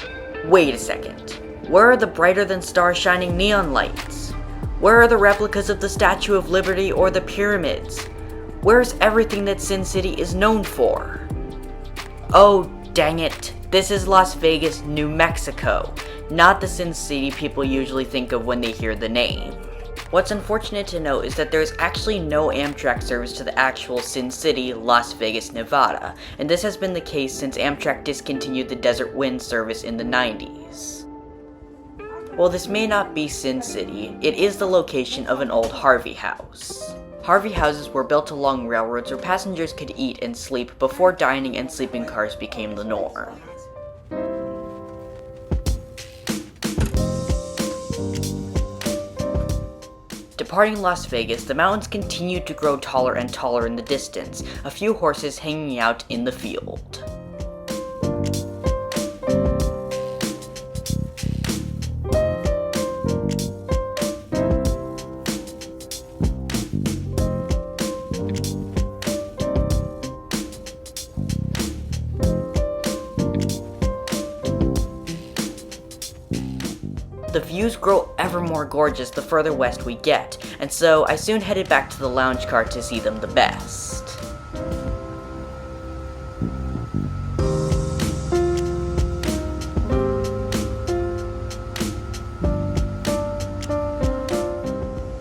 Wait a second. Where are the brighter than stars shining neon lights? Where are the replicas of the Statue of Liberty or the pyramids? Where's everything that Sin City is known for? Oh, dang it. This is Las Vegas, New Mexico, not the Sin City people usually think of when they hear the name. What's unfortunate to note is that there is actually no Amtrak service to the actual Sin City, Las Vegas, Nevada, and this has been the case since Amtrak discontinued the Desert Wind service in the 90s. While this may not be Sin City, it is the location of an old Harvey house. Harvey houses were built along railroads where passengers could eat and sleep before dining and sleeping cars became the norm. Departing Las Vegas, the mountains continued to grow taller and taller in the distance, a few horses hanging out in the field. The views grow ever more gorgeous the further west we get, and so I soon headed back to the lounge car to see them the best.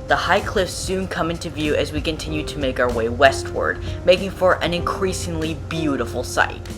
The high cliffs soon come into view as we continue to make our way westward, making for an increasingly beautiful sight.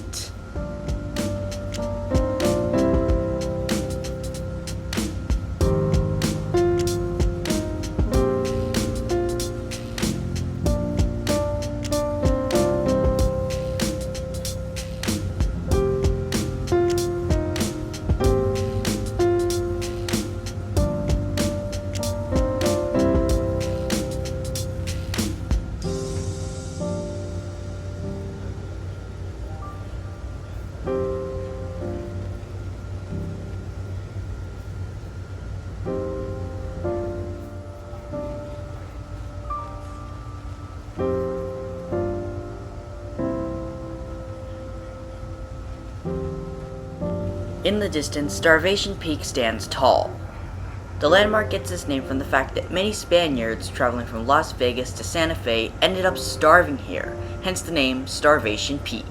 In the distance, Starvation Peak stands tall. The landmark gets its name from the fact that many Spaniards traveling from Las Vegas to Santa Fe ended up starving here, hence the name Starvation Peak.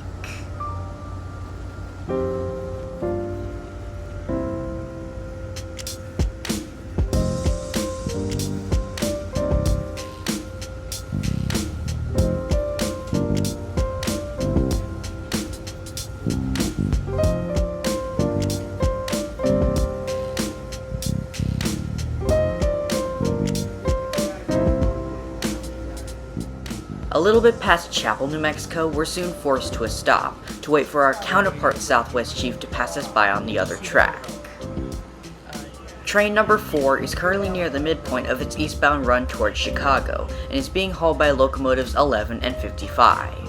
A little bit past Chapel, New Mexico, we're soon forced to a stop, to wait for our counterpart Southwest Chief to pass us by on the other track. Train number 4 is currently near the midpoint of its eastbound run towards Chicago, and is being hauled by locomotives 11 and 55.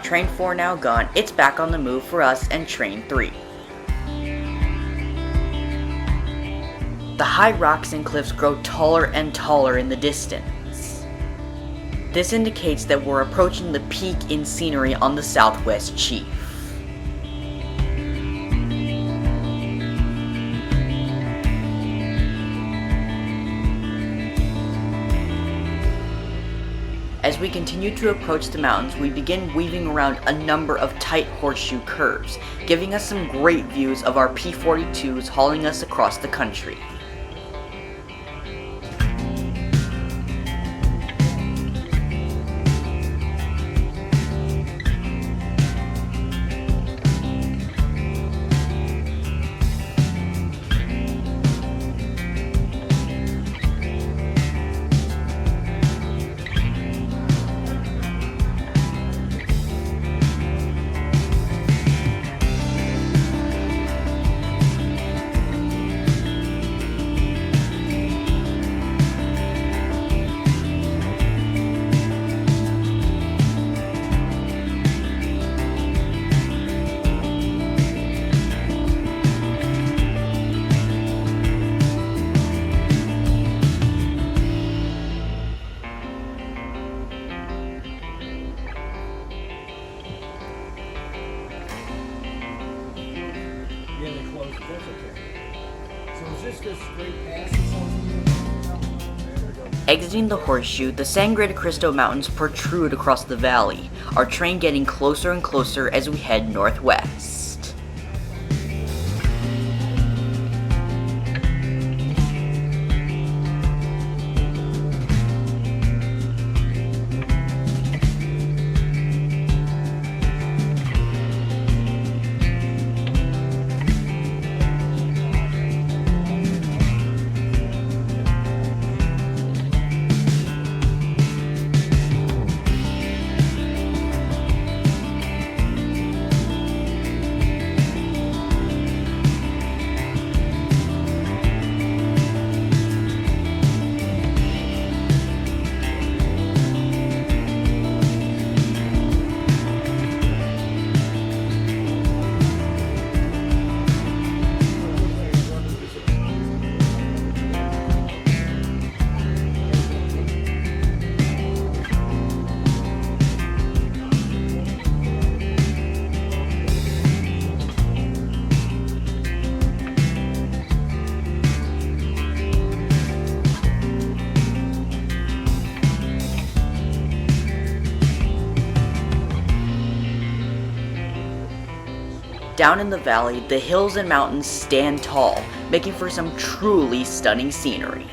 Train 4 now gone, it's back on the move for us and Train 3. The high rocks and cliffs grow taller and taller in the distance. This indicates that we're approaching the peak in scenery on the Southwest Chief. As we continue to approach the mountains, we begin weaving around a number of tight horseshoe curves, giving us some great views of our P-42s hauling us across the country. Exiting the horseshoe, the Sangre de Cristo Mountains protrude across the valley, our train getting closer and closer as we head northwest. Down in the valley, the hills and mountains stand tall, making for some truly stunning scenery.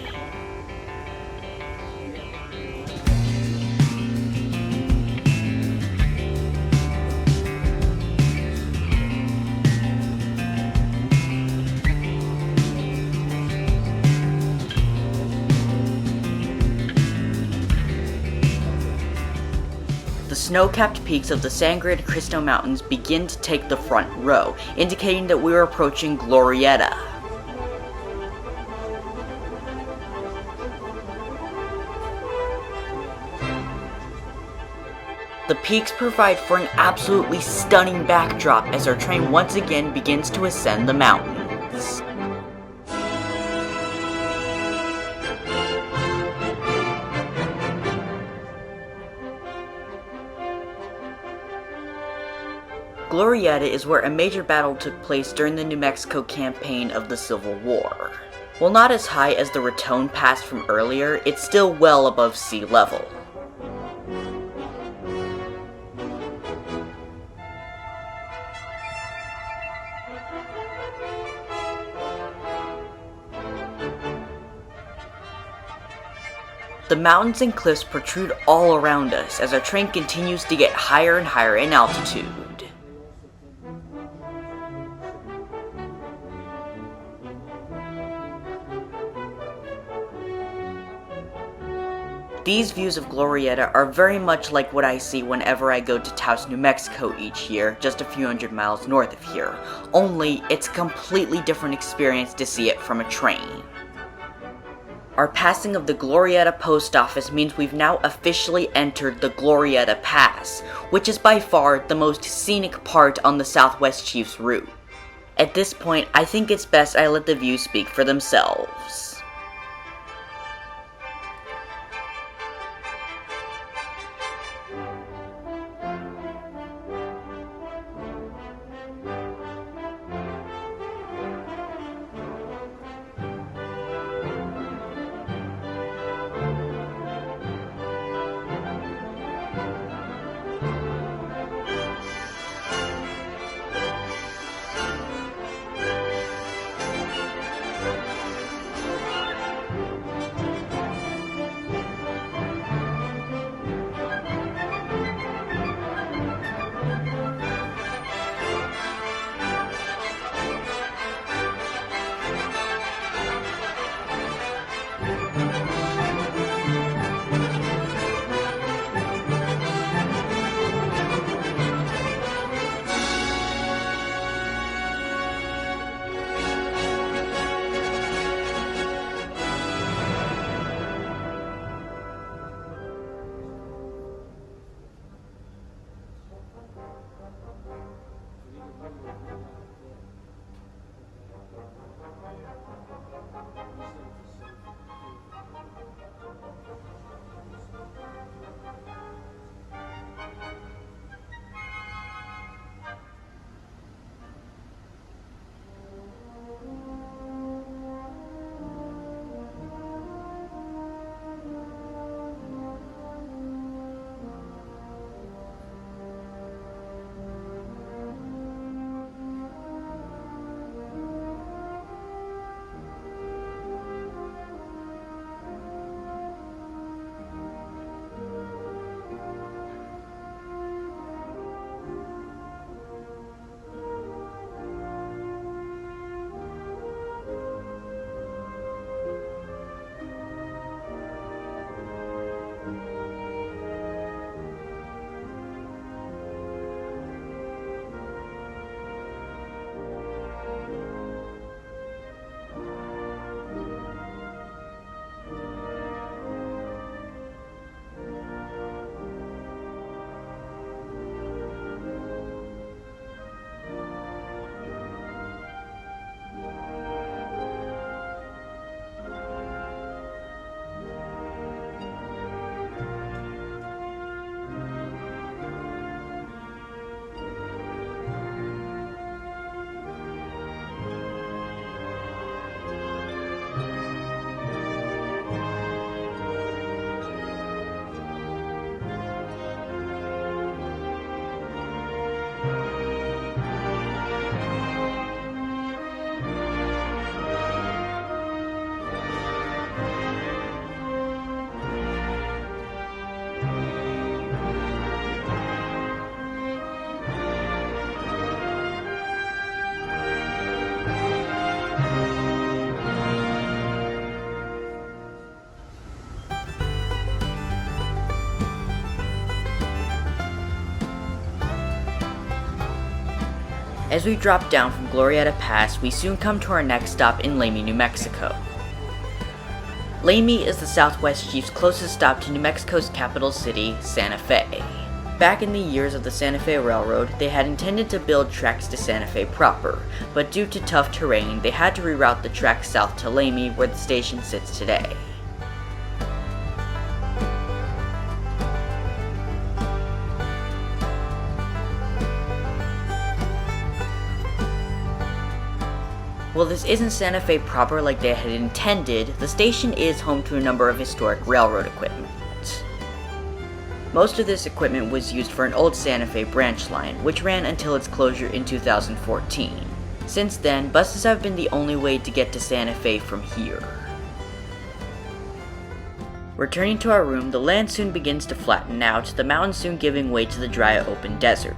The snow-capped peaks of the Sangre de Cristo Mountains begin to take the front row, indicating that we are approaching Glorieta. The peaks provide for an absolutely stunning backdrop as our train once again begins to ascend the mountains. Glorieta is where a major battle took place during the New Mexico campaign of the Civil War. While not as high as the Raton Pass from earlier, it's still well above sea level. The mountains and cliffs protrude all around us as our train continues to get higher and higher in altitude. These views of Glorieta are very much like what I see whenever I go to Taos, New Mexico each year, just a few hundred miles north of here, only it's a completely different experience to see it from a train. Our passing of the Glorieta post office means we've now officially entered the Glorieta Pass, which is by far the most scenic part on the Southwest Chief's route. At this point, I think it's best I let the views speak for themselves. As we drop down from Glorieta Pass, we soon come to our next stop in Lamy, New Mexico. Lamy is the Southwest Chief's closest stop to New Mexico's capital city, Santa Fe. Back in the years of the Santa Fe Railroad, they had intended to build tracks to Santa Fe proper, but due to tough terrain, they had to reroute the tracks south to Lamy, where the station sits today. While this isn't Santa Fe proper like they had intended, the station is home to a number of historic railroad equipment. Most of this equipment was used for an old Santa Fe branch line, which ran until its closure in 2014. Since then, buses have been the only way to get to Santa Fe from here. Returning to our room, the land soon begins to flatten out, the mountains soon giving way to the dry open desert.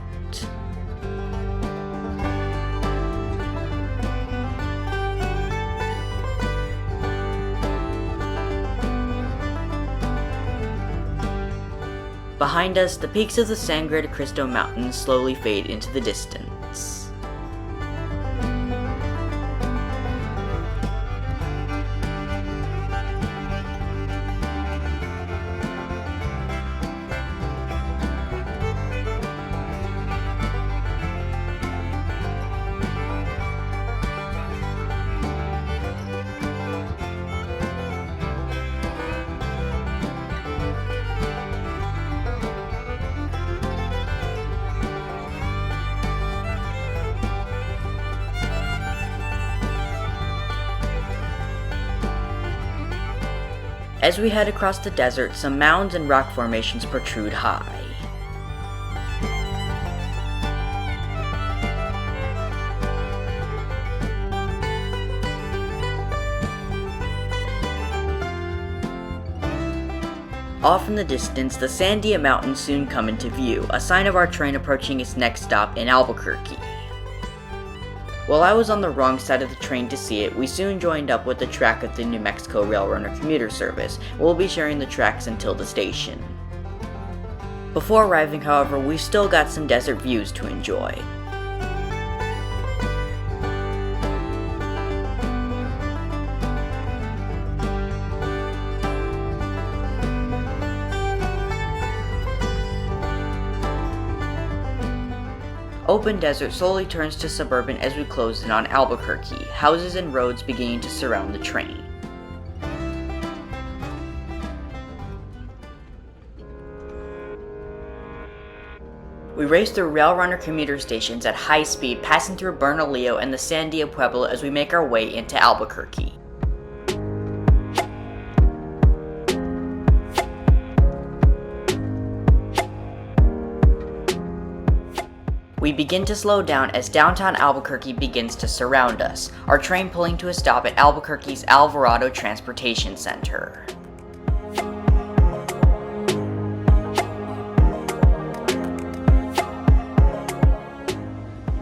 Behind us, the peaks of the Sangre de Cristo Mountains slowly fade into the distance. As we head across the desert, some mounds and rock formations protrude high. Off in the distance, the Sandia Mountains soon come into view, a sign of our train approaching its next stop in Albuquerque. While I was on the wrong side of the train to see it, we soon joined up with the track of the New Mexico Railrunner commuter service. We'll be sharing the tracks until the station. Before arriving, however, we've still got some desert views to enjoy. Open desert slowly turns to suburban as we close in on Albuquerque, houses and roads beginning to surround the train. We race through Railrunner commuter stations at high speed, passing through Bernalillo and the Sandia Pueblo as we make our way into Albuquerque. We begin to slow down as downtown Albuquerque begins to surround us, our train pulling to a stop at Albuquerque's Alvarado Transportation Center.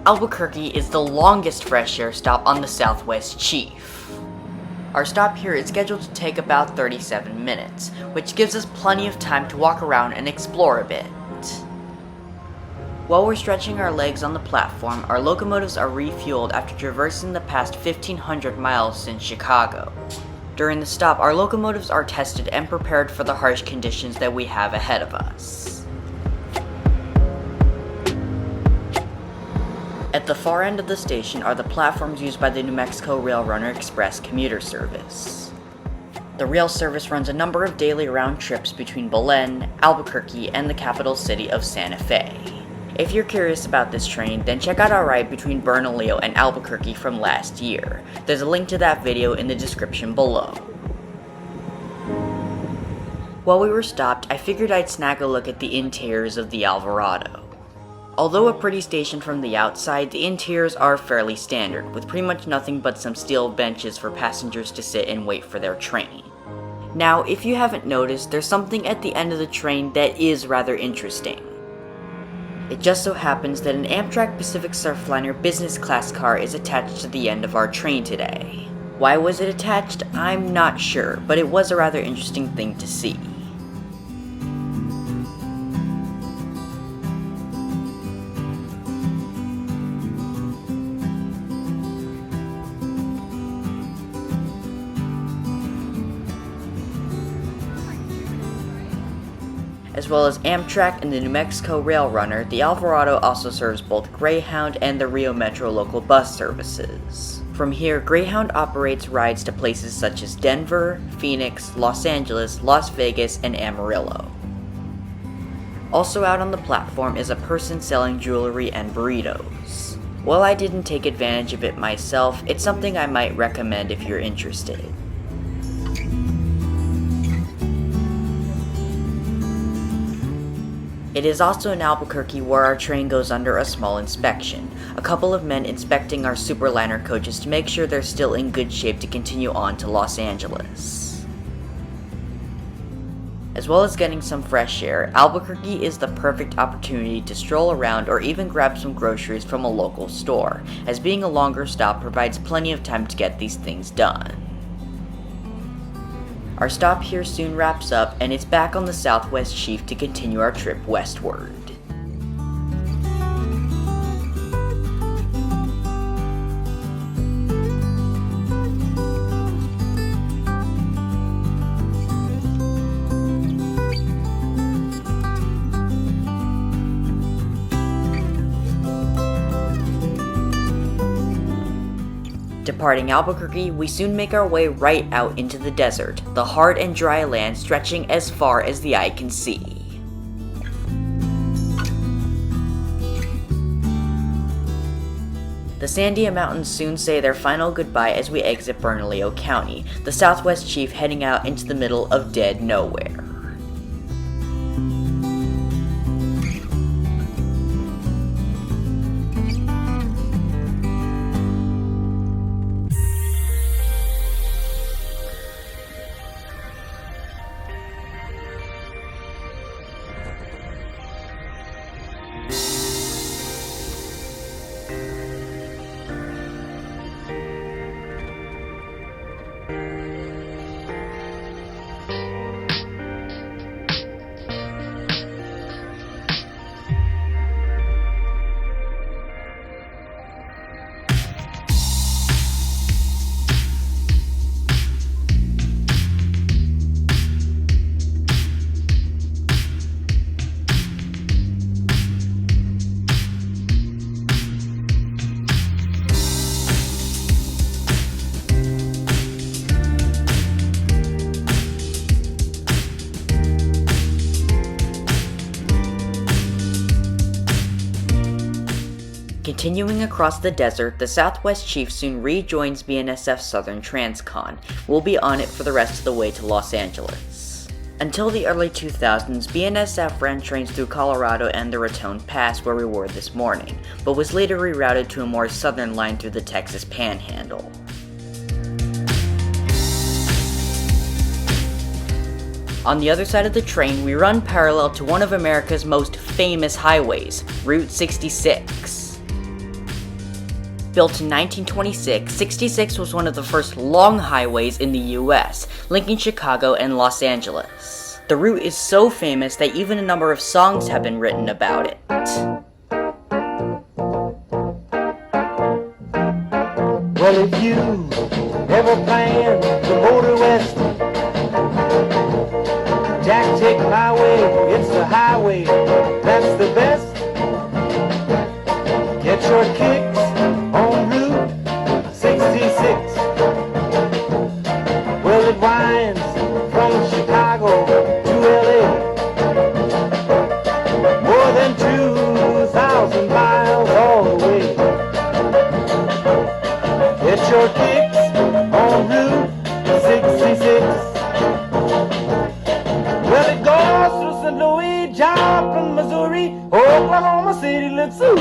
Albuquerque is the longest fresh air stop on the Southwest Chief. Our stop here is scheduled to take about 37 minutes, which gives us plenty of time to walk around and explore a bit. While we're stretching our legs on the platform, our locomotives are refueled after traversing the past 1,500 miles since Chicago. During the stop, our locomotives are tested and prepared for the harsh conditions that we have ahead of us. At the far end of the station are the platforms used by the New Mexico Railrunner Express commuter service. The rail service runs a number of daily round trips between Belen, Albuquerque, and the capital city of Santa Fe. If you're curious about this train, then check out our ride between Bernalillo and Albuquerque from last year. There's a link to that video in the description below. While we were stopped, I figured I'd snag a look at the interiors of the Alvarado. Although a pretty station from the outside, the interiors are fairly standard, with pretty much nothing but some steel benches for passengers to sit and wait for their train. Now, if you haven't noticed, there's something at the end of the train that is rather interesting. It just so happens that an Amtrak Pacific Surfliner business class car is attached to the end of our train today. Why was it attached? I'm not sure, but it was a rather interesting thing to see. As well as Amtrak and the New Mexico Rail Runner, the Alvarado also serves both Greyhound and the Rio Metro local bus services. From here, Greyhound operates rides to places such as Denver, Phoenix, Los Angeles, Las Vegas, and Amarillo. Also out on the platform is a person selling jewelry and burritos. While I didn't take advantage of it myself, it's something I might recommend if you're interested. It is also in Albuquerque where our train goes under a small inspection. A couple of men inspecting our Superliner coaches to make sure they're still in good shape to continue on to Los Angeles. As well as getting some fresh air, Albuquerque is the perfect opportunity to stroll around or even grab some groceries from a local store, as being a longer stop provides plenty of time to get these things done. Our stop here soon wraps up, and it's back on the Southwest Chief to continue our trip westward. Departing Albuquerque, we soon make our way right out into the desert, the hard and dry land stretching as far as the eye can see. The Sandia Mountains soon say their final goodbye as we exit Bernalillo County, the Southwest Chief heading out into the middle of dead nowhere. Continuing across the desert, the Southwest Chief soon rejoins BNSF Southern Transcon. We'll be on it for the rest of the way to Los Angeles. Until the early 2000s, BNSF ran trains through Colorado and the Raton Pass where we were this morning, but was later rerouted to a more southern line through the Texas Panhandle. On the other side of the train, we run parallel to one of America's most famous highways, Route 66. Built in 1926, 66 was one of the first long highways in the US, linking Chicago and Los Angeles. The route is so famous that even a number of songs have been written about it. Well, if you ever plan to motor west, Jack, take my way, it's the highway, that's the best. Get your kicks on Route 66. Well, it winds from Chicago to LA, more than 2,000 miles all the way. Get your kicks on Route 66. Well, it goes through St. Louis, Joplin, Missouri, Oklahoma City looks so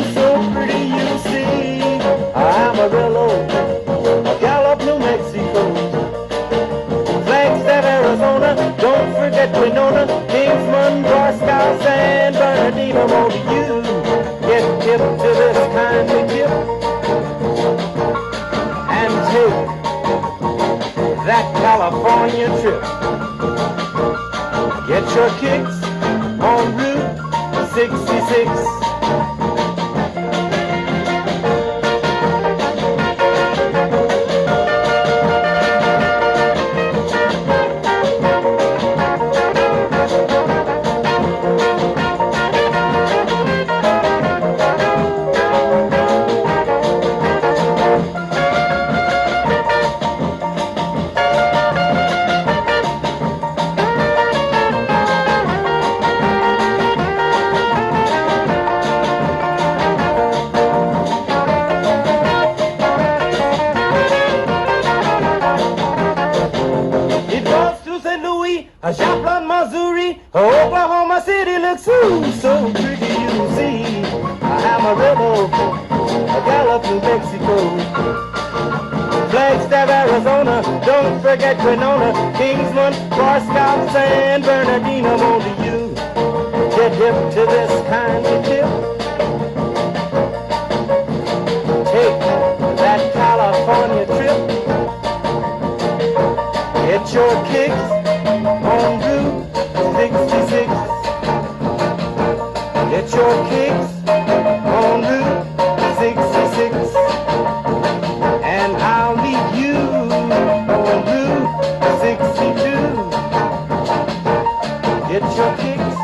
pretty, you see. Amarillo, Gallup, New Mexico, Flagstaff, Arizona, don't forget Winona, Kingsman, Barstow, San Bernardino, won't you get hip to this kindly tip and take that California trip. Get your kicks on Route 66. Oklahoma City looks so pretty, you see. Amarillo, Gallup, New Mexico. Flagstaff, Arizona, don't forget Winona, Kingsman, Barstow, San Bernardino, won't you get hip to this kind of tip? Take that California trip. Get your kicks on Route 66. Get your kicks on Route 66. And I'll meet you on Route 62. Get your kicks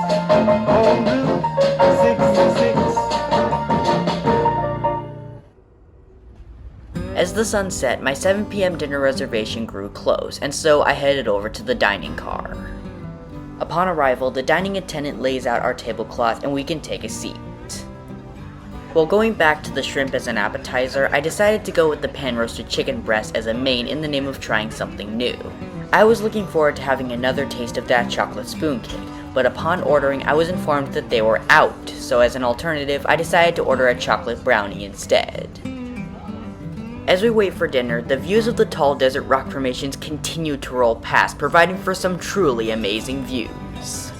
on Route 66. As the sun set, my 7 p.m. dinner reservation grew close, and so I headed over to the dining car. Upon arrival, the dining attendant lays out our tablecloth and we can take a seat. While going back to the shrimp as an appetizer, I decided to go with the pan-roasted chicken breast as a main in the name of trying something new. I was looking forward to having another taste of that chocolate spoon cake, but upon ordering I was informed that they were out, so as an alternative I decided to order a chocolate brownie instead. As we wait for dinner, the views of the tall desert rock formations continue to roll past, providing for some truly amazing views.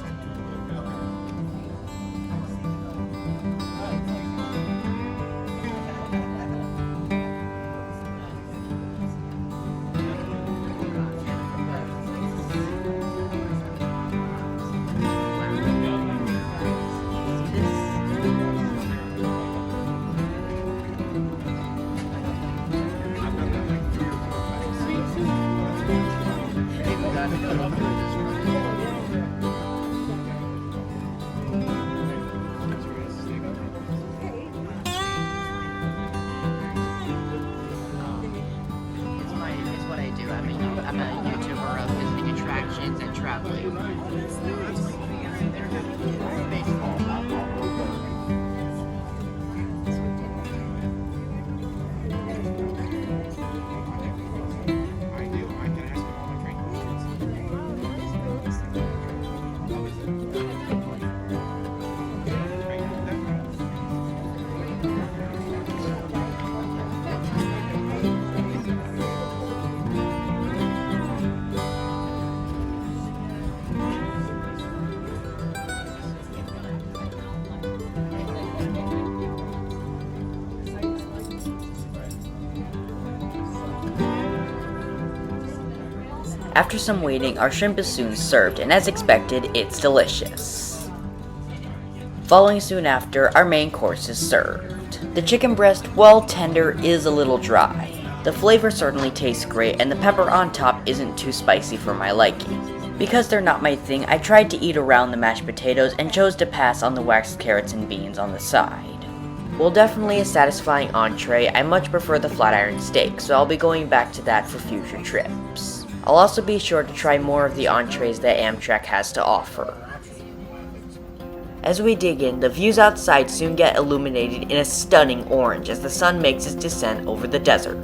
It's what I do. I'm a YouTuber of visiting attractions and traveling. After some waiting, our shrimp is soon served, and as expected, it's delicious. Following soon after, our main course is served. The chicken breast, while tender, is a little dry. The flavor certainly tastes great, and the pepper on top isn't too spicy for my liking. Because they're not my thing, I tried to eat around the mashed potatoes and chose to pass on the waxed carrots and beans on the side. While definitely a satisfying entree, I much prefer the flat iron steak, so I'll be going back to that for future trips. I'll also be sure to try more of the entrees that Amtrak has to offer. As we dig in, the views outside soon get illuminated in a stunning orange as the sun makes its descent over the desert.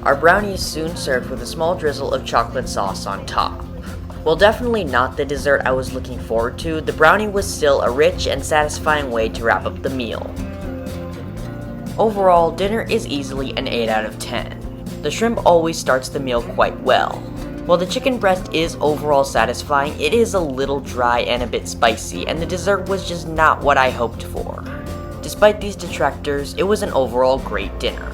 Our brownie is soon served with a small drizzle of chocolate sauce on top. While definitely not the dessert I was looking forward to, the brownie was still a rich and satisfying way to wrap up the meal. Overall, dinner is easily an 8 out of 10. The shrimp always starts the meal quite well. While the chicken breast is overall satisfying, it is a little dry and a bit spicy, and the dessert was just not what I hoped for. Despite these detractors, it was an overall great dinner.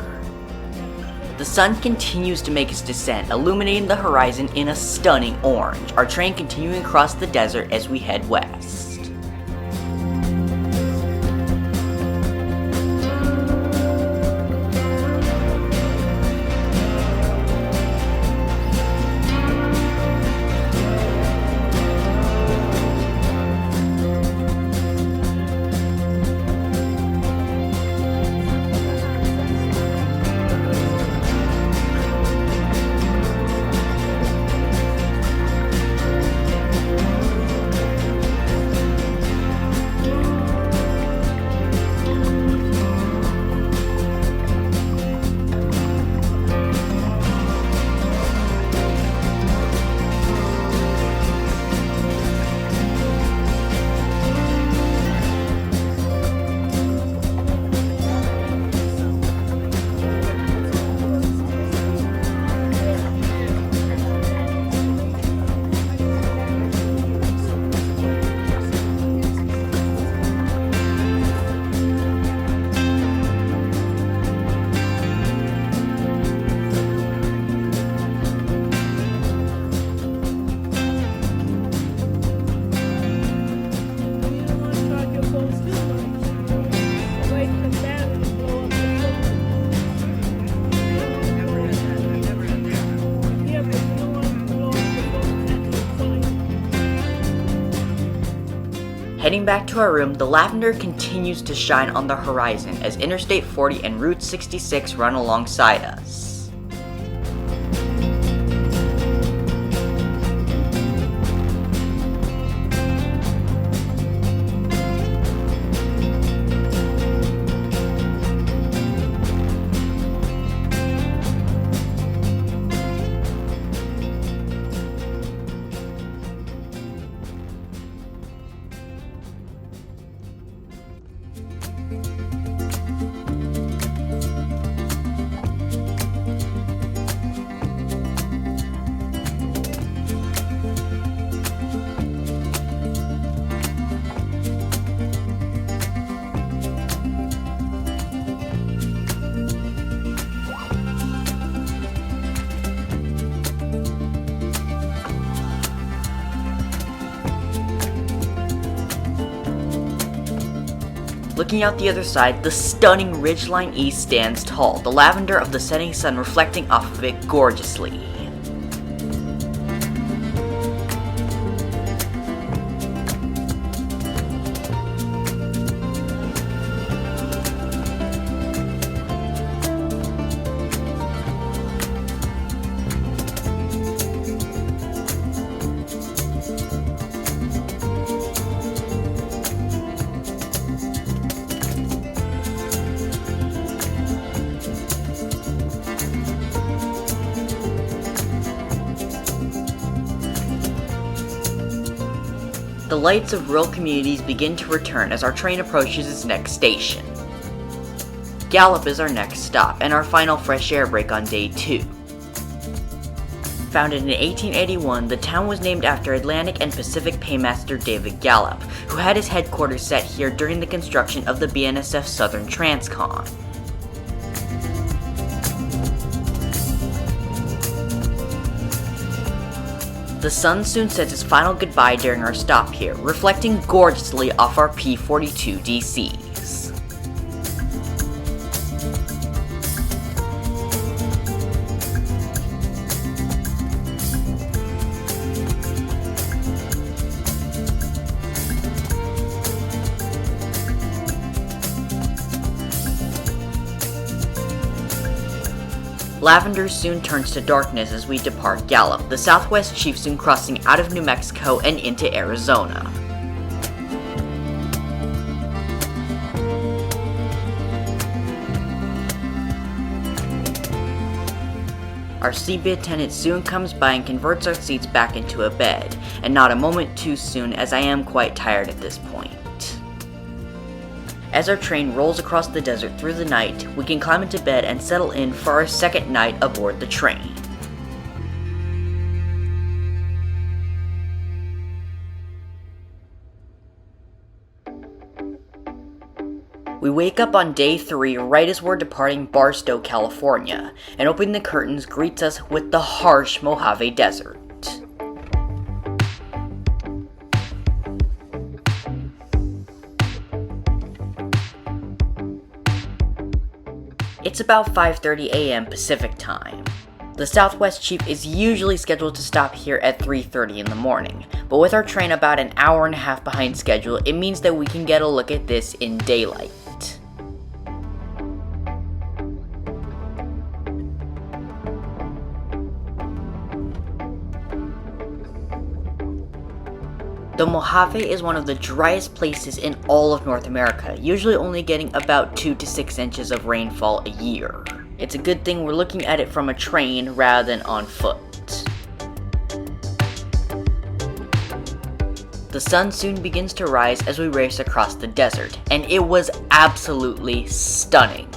The sun continues to make its descent, illuminating the horizon in a stunning orange, our train continuing across the desert as we head west. Heading back to our room, the lavender continues to shine on the horizon as Interstate 40 and Route 66 run alongside us. Looking out the other side, the stunning ridgeline east stands tall, the lavender of the setting sun reflecting off of it gorgeously. The lights of rural communities begin to return as our train approaches its next station. Gallup is our next stop and our final fresh air break on day 2. Founded in 1881, the town was named after Atlantic and Pacific Paymaster David Gallup, who had his headquarters set here during the construction of the BNSF Southern Transcon. The sun soon says its final goodbye during our stop here, reflecting gorgeously off our P-42 DCs. Lavender soon turns to darkness as we depart Gallup, the Southwest Chief soon crossing out of New Mexico and into Arizona. Our CB attendant soon comes by and converts our seats back into a bed, and not a moment too soon as I am quite tired at this point. As our train rolls across the desert through the night, we can climb into bed and settle in for our second night aboard the train. We wake up on day 3 right as we're departing Barstow, California, and opening the curtains greets us with the harsh Mojave Desert. It's about 5:30 a.m. Pacific time. The Southwest Chief is usually scheduled to stop here at 3:30 in the morning, but with our train about an hour and a half behind schedule, it means that we can get a look at this in daylight. The Mojave is one of the driest places in all of North America, usually only getting about 2 to 6 inches of rainfall a year. It's a good thing we're looking at it from a train rather than on foot. The sun soon begins to rise as we race across the desert, and it was absolutely stunning.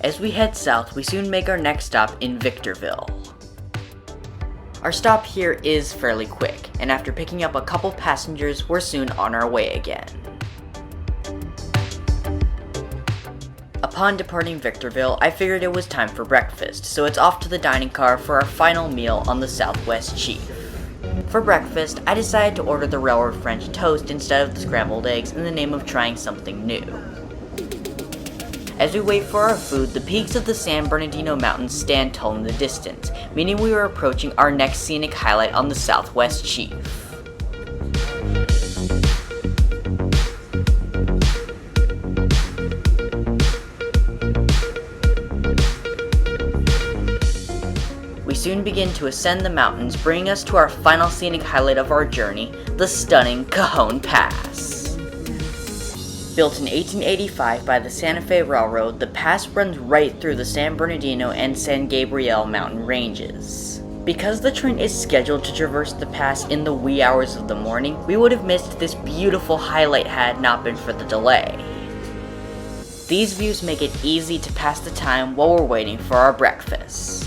As we head south, we soon make our next stop in Victorville. Our stop here is fairly quick, and after picking up a couple passengers, we're soon on our way again. Upon departing Victorville, I figured it was time for breakfast, so it's off to the dining car for our final meal on the Southwest Chief. For breakfast, I decided to order the railroad French toast instead of the scrambled eggs in the name of trying something new. As we wait for our food, the peaks of the San Bernardino mountains stand tall in the distance, meaning we were approaching our next scenic highlight on the Southwest Chief. We soon begin to ascend the mountains, bringing us to our final scenic highlight of our journey, the stunning Cajon Pass. Built in 1885 by the Santa Fe Railroad, the pass runs right through the San Bernardino and San Gabriel mountain ranges. Because the train is scheduled to traverse the pass in the wee hours of the morning, we would have missed this beautiful highlight had it not been for the delay. These views make it easy to pass the time while we're waiting for our breakfast.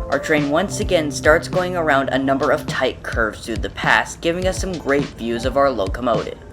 Our train once again starts going around a number of tight curves through the pass, giving us some great views of our locomotives.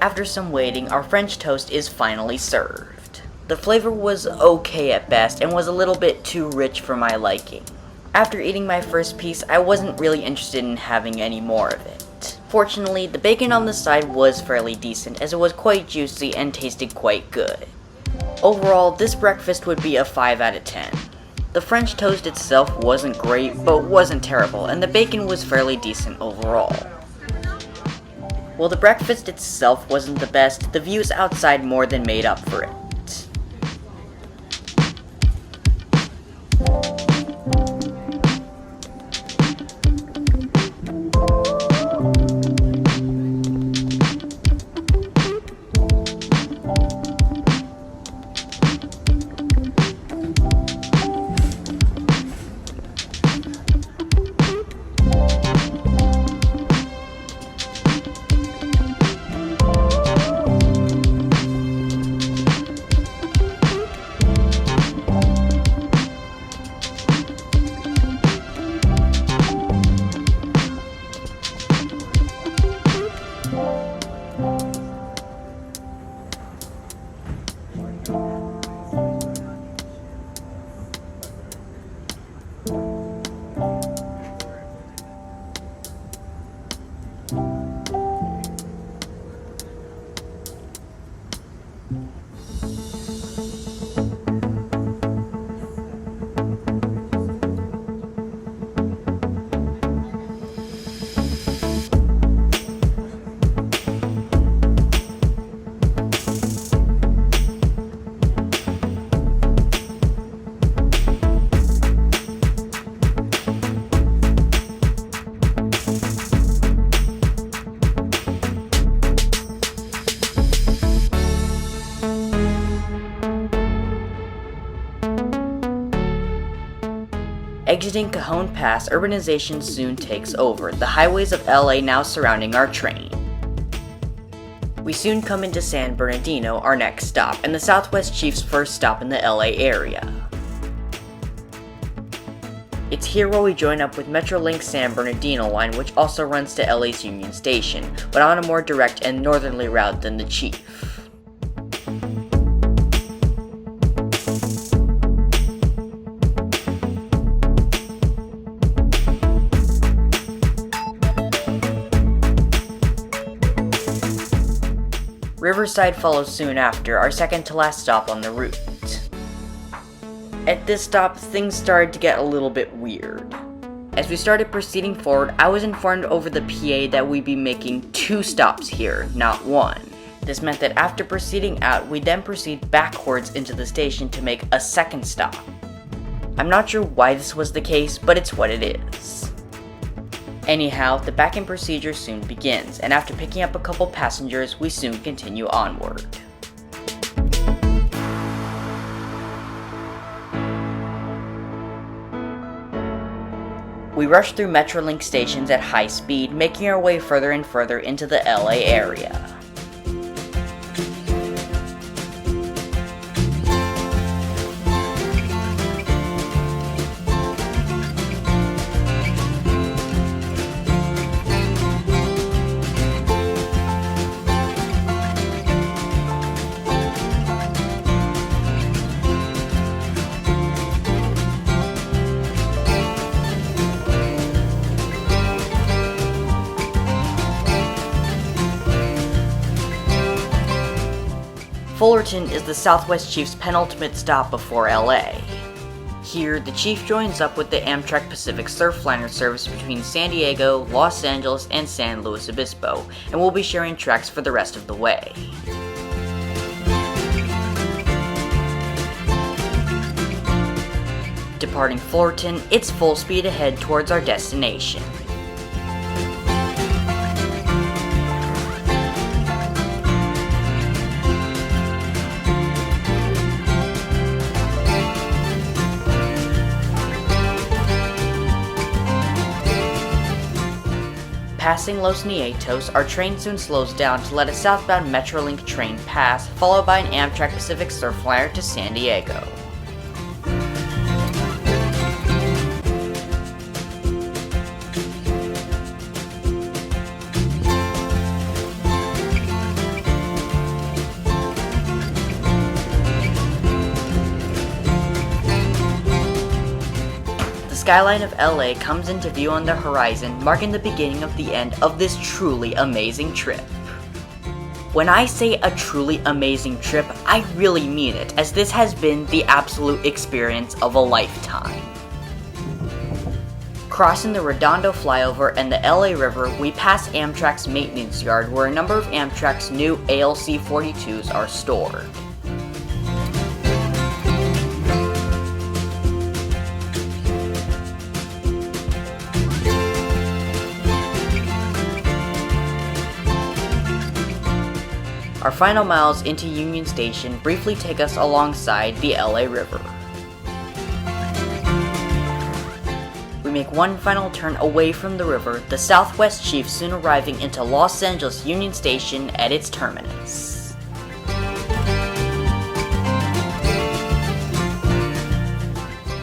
After some waiting, our French toast is finally served. The flavor was okay at best and was a little bit too rich for my liking. After eating my first piece, I wasn't really interested in having any more of it. Fortunately, the bacon on the side was fairly decent as it was quite juicy and tasted quite good. Overall, this breakfast would be a 5 out of 10. The French toast itself wasn't great, but wasn't terrible, and the bacon was fairly decent overall. While the breakfast itself wasn't the best, the views outside more than made up for it. Exiting Cajon Pass, urbanization soon takes over, the highways of LA now surrounding our train. We soon come into San Bernardino, our next stop, and the Southwest Chief's first stop in the LA area. It's here where we join up with Metrolink's San Bernardino line, which also runs to LA's Union Station, but on a more direct and northerly route than the Chief. Riverside follows soon after, our second to last stop on the route. At this stop, things started to get a little bit weird. As we started proceeding forward, I was informed over the PA that we'd be making 2 stops here, not 1. This meant that after proceeding out, we'd then proceed backwards into the station to make a second stop. I'm not sure why this was the case, but it's what it is. Anyhow, the back-in procedure soon begins, and after picking up a couple passengers, we soon continue onward. We rush through Metrolink stations at high speed, making our way further and further into the LA area. Fullerton is the Southwest Chief's penultimate stop before LA. Here, the Chief joins up with the Amtrak Pacific Surfliner service between San Diego, Los Angeles, and San Luis Obispo, and will be sharing tracks for the rest of the way. Departing Fullerton, it's full speed ahead towards our destination. Passing Los Nietos, our train soon slows down to let a southbound Metrolink train pass, followed by an Amtrak Pacific Surfliner to San Diego. The skyline of LA comes into view on the horizon, marking the beginning of the end of this truly amazing trip. When I say a truly amazing trip, I really mean it, as this has been the absolute experience of a lifetime. Crossing the Redondo flyover and the LA River, we pass Amtrak's maintenance yard, where a number of Amtrak's new ALC 42s are stored. Our final miles into Union Station briefly take us alongside the LA River. We make one final turn away from the river, the Southwest Chief soon arriving into Los Angeles Union Station at its terminus.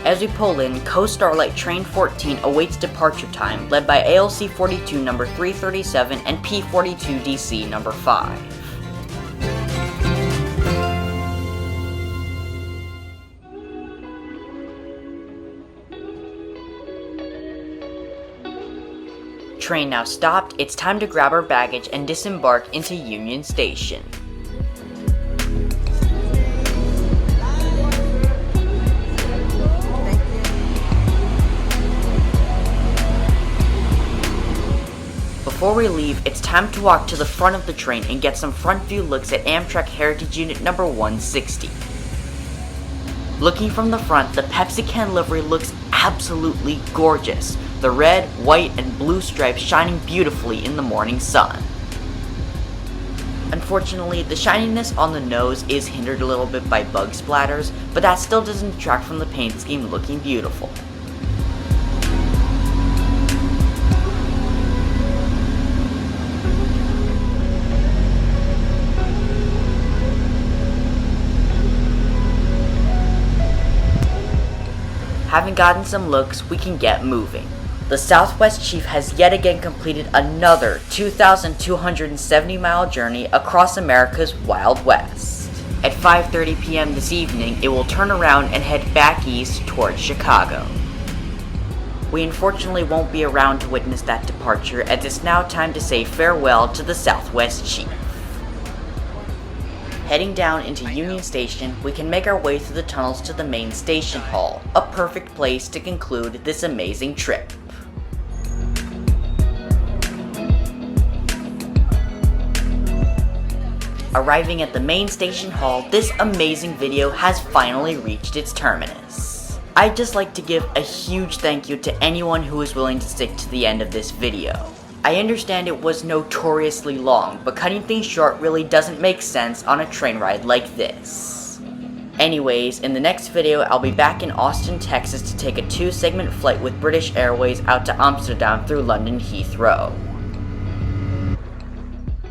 As we pull in, Coast Starlight Train 14 awaits departure time, led by ALC 42 number 337 and P42 DC number 5. Train now stopped, it's time to grab our baggage and disembark into Union Station. Before we leave, it's time to walk to the front of the train and get some front view looks at Amtrak Heritage Unit number 160. Looking from the front, the Pepsi can livery looks absolutely gorgeous. The red, white, and blue stripes shining beautifully in the morning sun. Unfortunately, the shininess on the nose is hindered a little bit by bug splatters, but that still doesn't detract from the paint scheme looking beautiful. having gotten some looks, we can get moving. The Southwest Chief has yet again completed another 2,270-mile journey across America's Wild West. At 5:30 p.m. this evening, it will turn around and head back east towards Chicago. We unfortunately won't be around to witness that departure, as it's now time to say farewell to the Southwest Chief. Heading down into Union Station, we can make our way through the tunnels to the main station hall, a perfect place to conclude this amazing trip. Arriving at the main station hall, this amazing video has finally reached its terminus. I'd just like to give a huge thank you to anyone who was willing to stick to the end of this video. I understand it was notoriously long, but cutting things short really doesn't make sense on a train ride like this. Anyways, in the next video, I'll be back in Austin, Texas to take a 2-segment flight with British Airways out to Amsterdam through London Heathrow.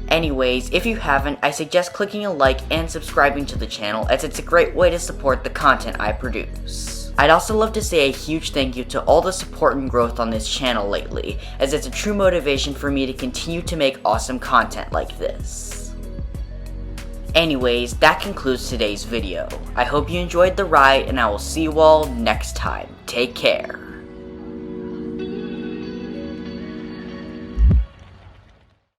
Anyways, if you haven't, I suggest clicking a like and subscribing to the channel, as it's a great way to support the content I produce. I'd also love to say a huge thank you to all the support and growth on this channel lately, as it's a true motivation for me to continue to make awesome content like this. Anyways, that concludes today's video. I hope you enjoyed the ride, and I will see you all next time. Take care.